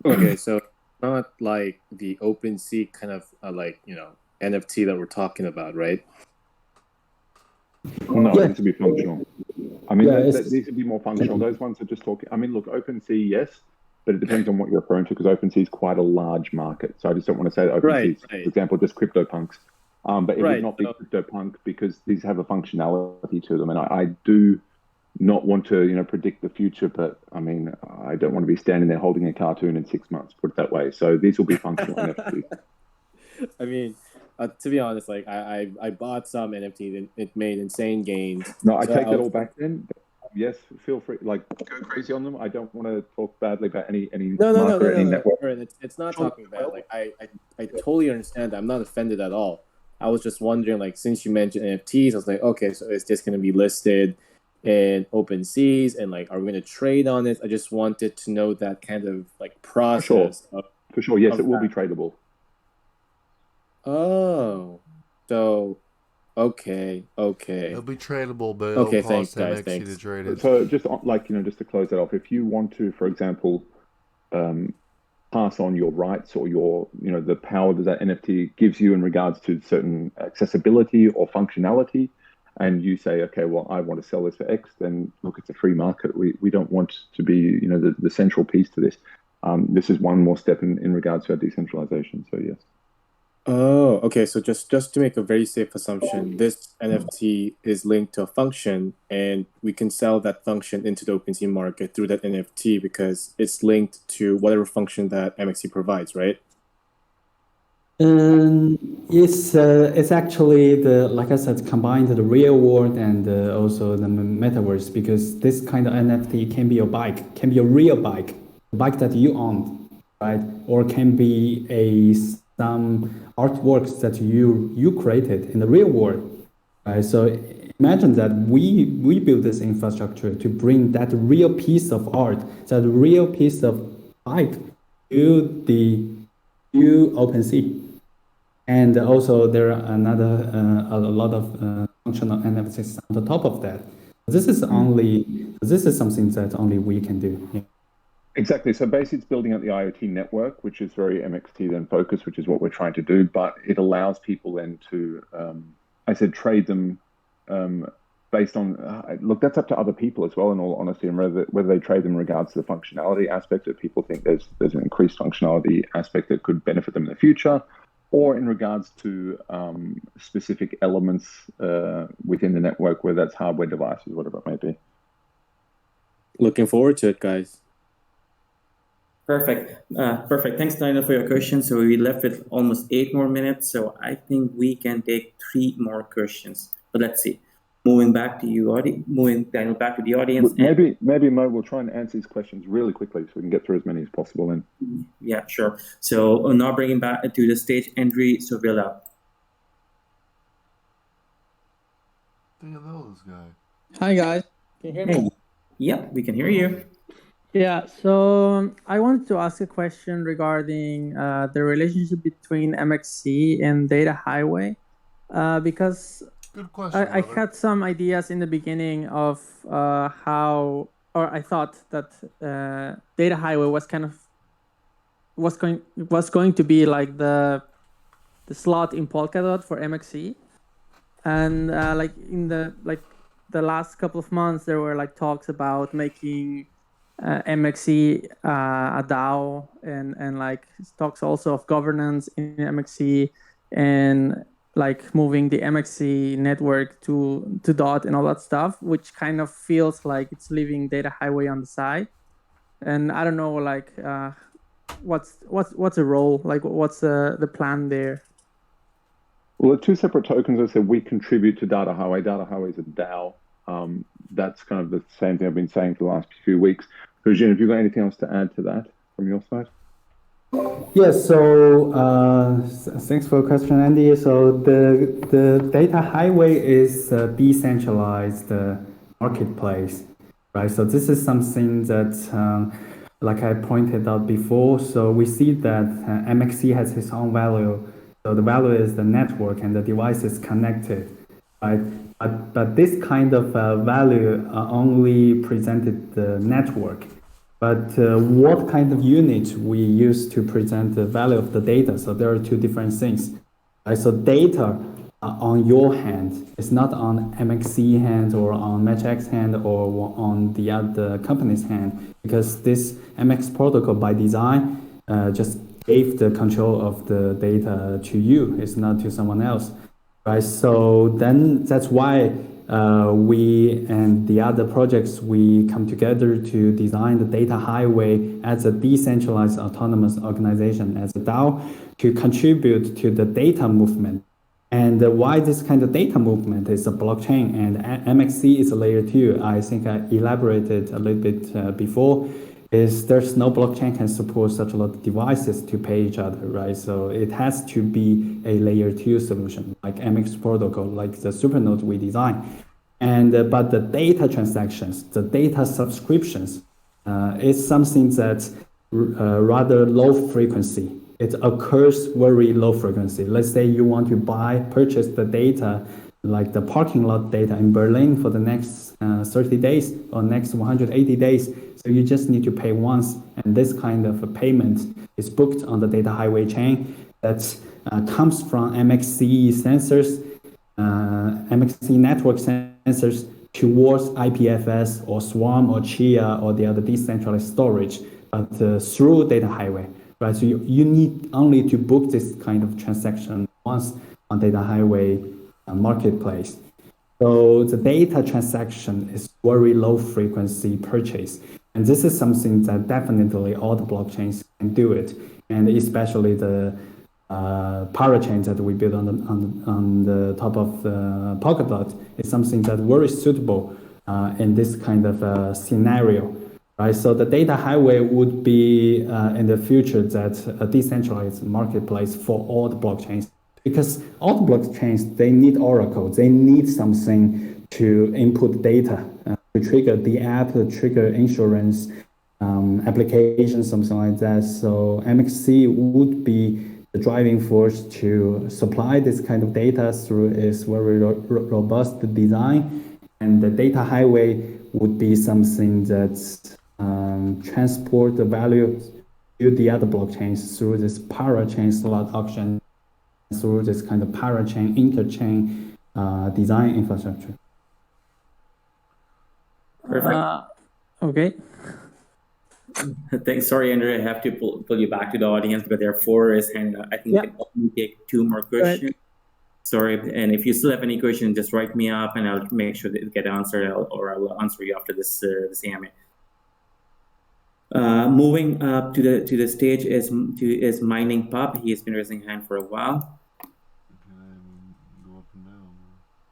Okay, so not like the OpenSea kind of NFT that we're talking about, right? Well, no, Yeah. this would be functional. I mean, Yeah, these would be more functional. Those ones are just talking. I mean, look, OpenSea, yes, but it depends on what you're referring to because OpenSea is quite a large market. So I just don't want to say that OpenSea is, Right. for example, just CryptoPunks. But it would Right. not be CryptoPunk because these have a functionality to them. And I do not want to, predict the future, but I mean, I don't want to be standing there holding a cartoon in 6 months, put it that way. So these will be functional NFTs. I mean, to be honest, like I bought some NFTs and it made insane gains. No, I So take that all back then. Yes, feel free, like go crazy on them. I don't want to talk badly about any No, market or any network. Aaron, it's not talking bad. Like I totally understand that. I'm not offended at all. I was just wondering, like, since you mentioned NFTs, I was like, okay, so is this going to be listed in OpenSeas, and like, are we going to trade on it? I just wanted to know that kind of like process. For sure, yes, it will be tradable. Oh, so okay. It'll be tradable, but Okay, it'll cost thanks, MXC to trade it. So just just to close that off, if you want to, for example, pass on your rights or the power that that NFT gives you in regards to certain accessibility or functionality, and you say, okay, well, I want to sell this for X, then look, it's a free market. We don't want to be, the central piece to this. This is one more step in regards to our decentralization. So yes. Oh, okay. So just to make a very safe assumption, this NFT is linked to a function, and we can sell that function into the OpenSea market through that NFT because it's linked to whatever function that MXC provides, right? It's actually like I said, combined the real world and also the metaverse, because this kind of NFT can be a bike, can be a real bike, a bike that you own, right? Or can be some artworks that you created in the real world, right? So imagine that we build this infrastructure to bring that real piece of art, that real piece of bike to OpenSea. And also there are a lot of functional NFTs on the top of that. This is something that only we can do. Yeah. Exactly. So basically, it's building out the IoT network, which is very MXT then focused, which is what we're trying to do. But it allows people then to, trade them based on. Look, that's up to other people as well. In all honesty, and whether they trade them in regards to the functionality aspect, if people think there's an increased functionality aspect that could benefit them in the future, or in regards to specific elements within the network, whether that's hardware devices, whatever it may be. Looking forward to it, guys. Perfect. Thanks, Daniel, for your question. So we left with almost 8 more minutes. So I think we can take 3 more questions. But let's see. Moving Daniel back to the audience. Maybe Mo will try and answer these questions really quickly so we can get through as many as possible then. Yeah, sure. So now bringing back to the stage, Andrew Sovilla. Think of this guy. Hi guys, can you hear me? Hey. Yeah, we can hear you. Yeah, so I wanted to ask a question regarding the relationship between MXC and Data Highway, because Good question. I had some ideas in the beginning of I thought that Data Highway was going to be like the slot in Polkadot for MXC, and like in the last couple of months there were like talks about making MXC a DAO, and like talks also of governance in MXC, and like moving the MXC network to DOT and all that stuff, which kind of feels like it's leaving Data Highway on the side. And I don't know, like what's the role, like what's the plan there? Well, the 2 separate tokens, I said we contribute to Data Highway. Data Highway is a DAO. That's kind of the same thing I've been saying for the last few weeks. Eugene, have you got anything else to add to that from your side? Yes, so thanks for the question, Andy. So the Data Highway is a decentralized marketplace, right? So this is something that, like I pointed out before, so we see that MXC has its own value. So the value is the network and the device is connected, right? But this kind of value only presented the network. But what kind of unit we use to present the value of the data? So there are 2 different things. Right? So data on your hand. It's not on MXC hand or on Matchx hand or on the other company's hand, because this MX protocol by design just gave the control of the data to you. It's not to someone else, right? So then that's why we and the other projects, we come together to design the data highway as a decentralized autonomous organization, as a DAO, to contribute to the data movement. And why this kind of data movement is a blockchain, and MXC is a layer 2. I think I elaborated a little bit before, is there's no blockchain can support such a lot of devices to pay each other, right? So it has to be a layer 2 solution, like MX protocol, like the supernode we design. And but the data transactions, the data subscriptions, is something that's rather low frequency. It occurs very low frequency. Let's say you want to purchase the data, like the parking lot data in Berlin for the next 30 days or next 180 days. So you just need to pay once. And this kind of a payment is booked on the data highway chain that comes from MXC sensors, MXC network sensors towards IPFS or Swarm or Chia or the other decentralized storage, but through data highway. Right, so you need only to book this kind of transaction once on data highway marketplace. So the data transaction is very low frequency purchase. And this is something that definitely all the blockchains can do it. And especially the parachain that we built on the top of the Polkadot is something that very suitable in this kind of scenario. Right, so the data highway would be in the future that a decentralized marketplace for all the blockchains, because all the blockchains, they need Oracle, they need something to input data, to trigger the app, to trigger insurance application, something like that. So MXC would be the driving force to supply this kind of data through its very robust design, and the data highway would be something that's transport the value to the other blockchains through this parachain slot auction, through this kind of parachain interchain design infrastructure. Perfect. Okay. Thanks. Sorry, Andrew, I have to pull you back to the audience because there are 4 raised hands. I think we can only take 2 more questions. Sorry, and if you still have any questions, just write me up and I'll make sure that it get answered, or I will answer you after this AMA. Moving up to the stage is Mining Pop. He has been raising hand for a while. Go up and down, bro.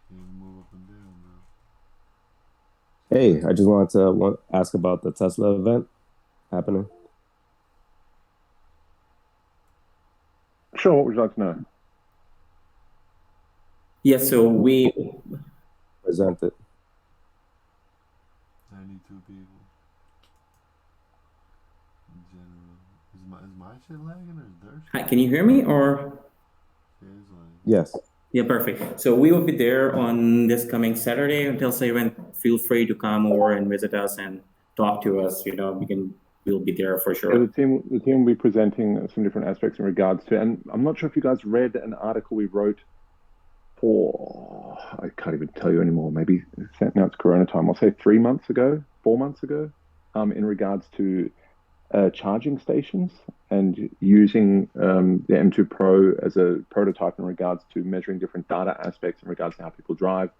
Can you move up and down, bro? Hey, I just wanted to ask about the Tesla event happening. Sure, what would you like to know? Yes, so we Present it. 92 people. In general. Is my shit lagging or is their shit? Hi, can you hear me or? Yes. Yeah, perfect. So we will be there on this coming Saturday until the event. Feel free to come over and visit us and talk to us. You know, we'll be there for sure. So the team will be presenting some different aspects in regards to, and I'm not sure if you guys read an article we wrote for, I can't even tell you anymore, maybe now it's Corona time, I'll say 4 months ago, in regards to charging stations and using the M2 Pro as a prototype in regards to measuring different data aspects in regards to how people drive.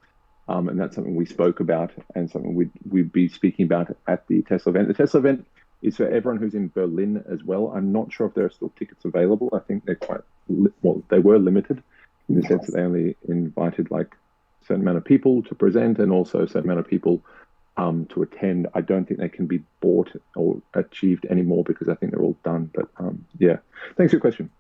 And that's something we spoke about and something we'd be speaking about at the Tesla event. The Tesla event is for everyone who's in Berlin as well. I'm not sure if there are still tickets available. I think they're they were limited in the sense that they only invited like a certain amount of people to present and also a certain amount of people to attend. I don't think they can be bought or achieved anymore because I think they're all done. But yeah, thanks for your question.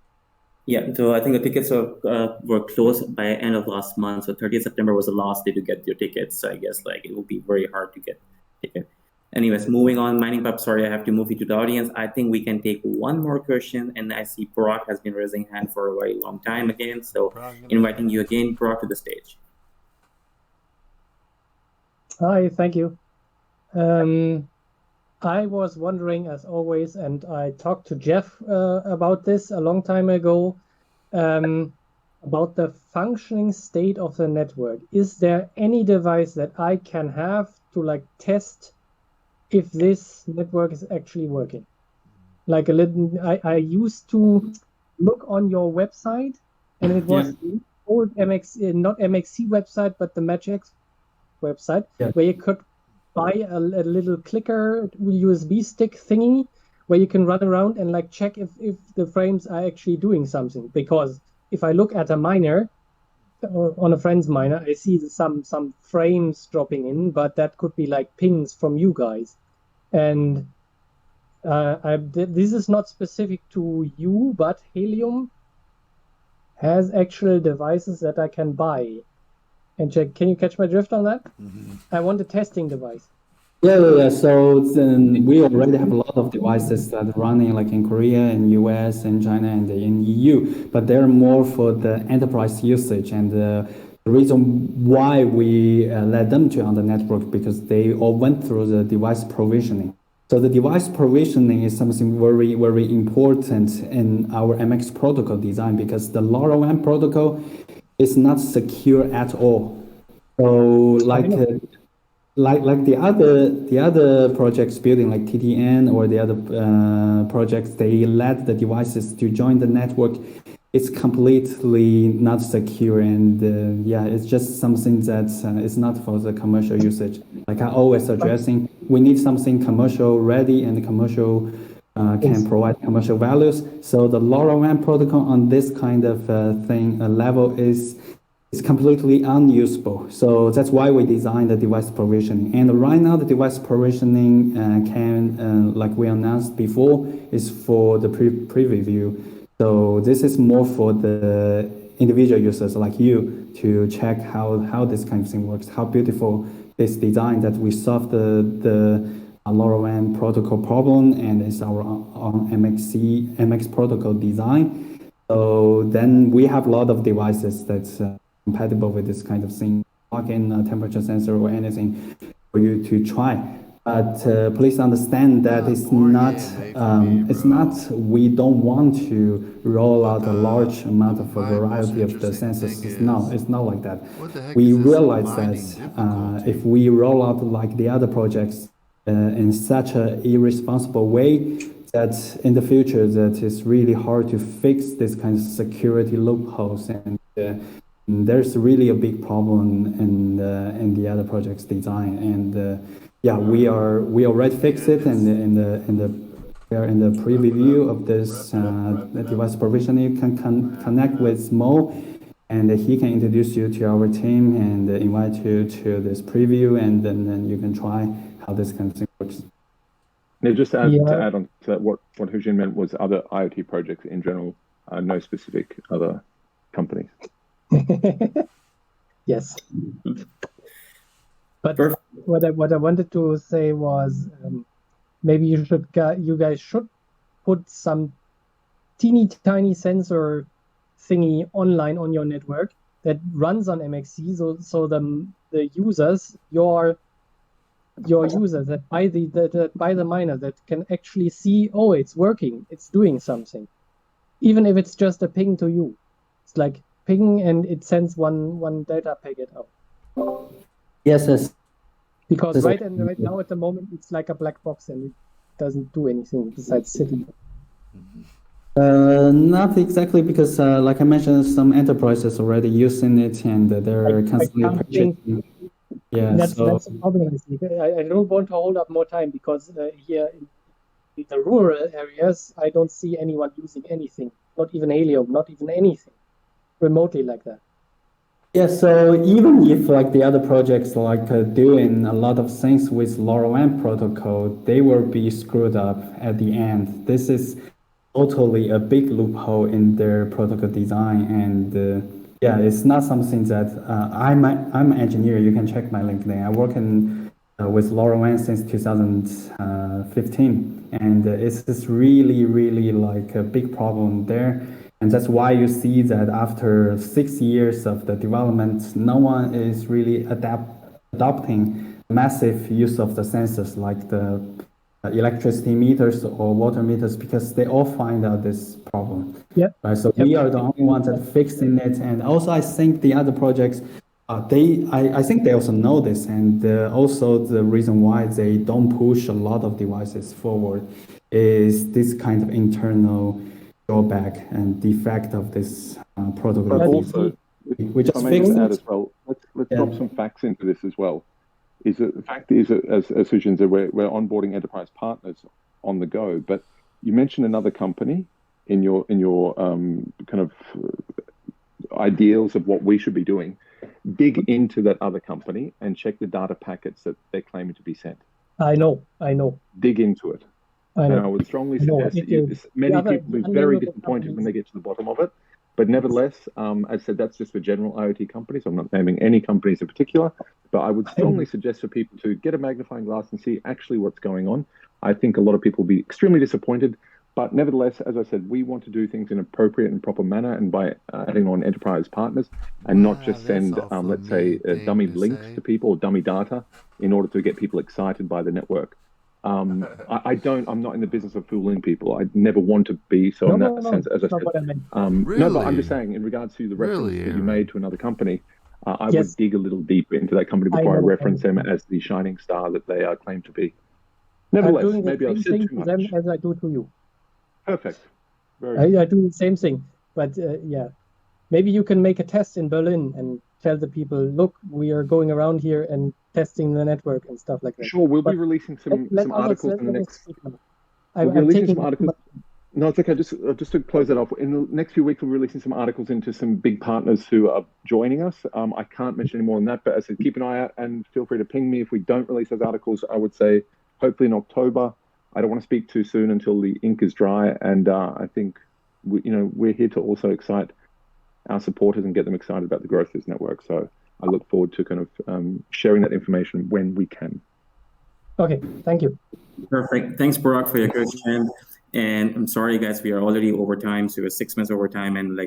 Yeah, so I think the tickets were closed by end of last month. So 30th September was the last day to get your tickets. So I guess like it will be very hard to get tickets. Anyways, moving on, Mining Pub, sorry, I have to move you to the audience. I think we can take one more question, and I see Parag has been raising hand for a very long time again. So inviting you again, Parag, to the stage. Hi, thank you. I was wondering, as always, and I talked to Jeff about this a long time ago. about the functioning state of the network. Is there any device that I can have to like test if this network is actually working? Like I used to look on your website, and it was the old MXC, not MXC website, but the Matchx website, where you could buy a little clicker USB stick thingy where you can run around and like check if the frames are actually doing something. Because if I look at a miner on a friend's miner, I see some frames dropping in, but that could be like pings from you guys. And this is not specific to you, but Helium has actual devices that I can buy and check. Can you catch my drift on that? Mm-hmm. I want a testing device. Yeah. So then we already have a lot of devices that are running like in Korea and US and China and in EU, but they're more for the enterprise usage. And the reason why we let them to on the network because they all went through the device provisioning. So the device provisioning is something very, very important in our MX protocol design because the LoRaWAN protocol is not secure at all. So like the other projects building like TTN or the other projects, they let the devices to join the network. It's completely not secure, and it's just something that is not for the commercial usage. Like I always addressing, we need something commercial ready and commercial can provide commercial values. So the LoRaWAN protocol on this kind of level is completely unusable. So that's why we designed the device provisioning. And right now, the device provisioning can, like we announced before, is for the preview. So this is more for the individual users like you to check how this kind of thing works, how beautiful this design that we solved the LoRaWAN protocol problem, and it's our MX protocol design. So then we have a lot of devices that's compatible with this kind of thing, plug-in temperature sensor or anything for you to try. But please understand that it's not. We don't want to roll out a large amount of a variety of the sensors. It's not like that. We realize that if we roll out like the other projects in such an irresponsible way, that in the future that it's really hard to fix this kind of security loopholes, and there's really a big problem in the other project's design. And we already fixed it, and we are in the preview of this device provisioning. You can connect with Mo, and he can introduce you to our team and invite you to this preview, and then you can try how this kind of thing works. Now, just to add on to that, what Hujin meant was other IoT projects in general, no specific other companies. Yes. But what I wanted to say was maybe you guys should put some teeny tiny sensor thingy online on your network that runs on MXC, so the users, your users that buy the miner, that can actually see, oh, it's working, it's doing something, even if it's just a ping to you. It's like ping and it sends one data packet out. Yes. Because right now at the moment it's like a black box and it doesn't do anything besides sitting. Not exactly, because like I mentioned, some enterprises already using it and they're constantly purchasing. Yeah, that's the problem. I don't want to hold up more time because here in the rural areas, I don't see anyone using anything, not even Helium, not even anything remotely like that. Yeah, so even if like the other projects like doing a lot of things with LoRaWAN protocol, they will be screwed up at the end. This is totally a big loophole in their protocol design, and it's not something that I'm an engineer. You can check my LinkedIn. I work with LoRaWAN since 2015, and it's just really like a big problem there. And that's why you see that after 6 years of the development, no one is really adopting massive use of the sensors like the electricity meters or water meters because they all find out this problem. Yep. Right. So Yep. we are the only ones that fixing it, and also I think the other projects, I think they also know this, and also the reason why they don't push a lot of devices forward is this kind of internal drawback and defect of this protocol. But But also, we if just I may fixed just add it. as well, let's Yeah. drop some facts into this as well. Is that the fact is, as Sujin said, we're onboarding enterprise partners on the go. But you mentioned another company in your kind of ideals of what we should be doing. Dig into that other company and check the data packets that they're claiming to be sent. I know. Dig into it. I And I know. would strongly I know. suggest that The many other people will be very unnameable disappointed when companies. they get to the bottom of it. But nevertheless, as I said, that's just for general IoT companies. I'm not naming any companies in particular, but I would strongly suggest for people to get a magnifying glass and see actually what's going on. I think a lot of people will be extremely disappointed. But nevertheless, as I said, we want to do things in an appropriate and proper manner, and by adding on enterprise partners, and not just send, let's say, dummy links to people or dummy data in order to get people excited by the network. I'm not in the business of fooling people. I never want to be. So in that sense, as I That's not said, what I meant. no, but I'm just saying in regards to the reference that you made to another company, I would dig a little deeper into that company before I reference them as the shining star that they claim to be. Nevertheless, I'm doing maybe the I've same said thing too to them much. as I do to you. Perfect. Very I do the same thing, but yeah, maybe you can make a test in Berlin and tell the people, look, we are going around here and testing the network and stuff like that. Sure, we'll But be releasing some articles in the next. I'm releasing taking some articles. No, it's okay. Just to close that off, in the next few weeks, we'll be releasing some articles into some big partners who are joining us. I can't mention any more than that, but as I said, keep an eye out and feel free to ping me if we don't release those articles. I would say hopefully in October. I don't want to speak too soon until the ink is dry, and I think we're here to also excite our supporters and get them excited about the growth of this network. So I look forward to kind of sharing that information when we can. Okay, thank you. Perfect. Thanks, Barack, for your question. And I'm sorry, guys, we are already over time. So we're 6 minutes over time. And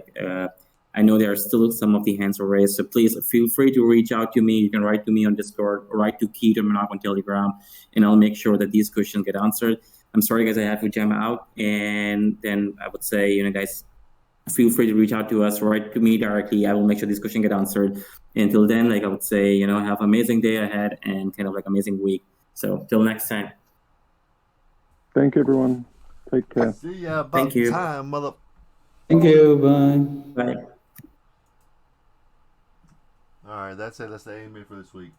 I know there are still some of the hands are raised. So please feel free to reach out to me. You can write to me on Discord or write to Keith or Manak on Telegram, and I'll make sure that these questions get answered. I'm sorry, guys, I have to jam out. And then I would say, guys, feel free to reach out to us, write to me directly. I will make sure this question get answered. Until then, I would say, have an amazing day ahead and kind of amazing week. So till next time. Thank you, everyone. Take care. See ya. About Thank you. time, mother. Thank you. Bye. Bye. All right, that's it. That's the AMA for this week.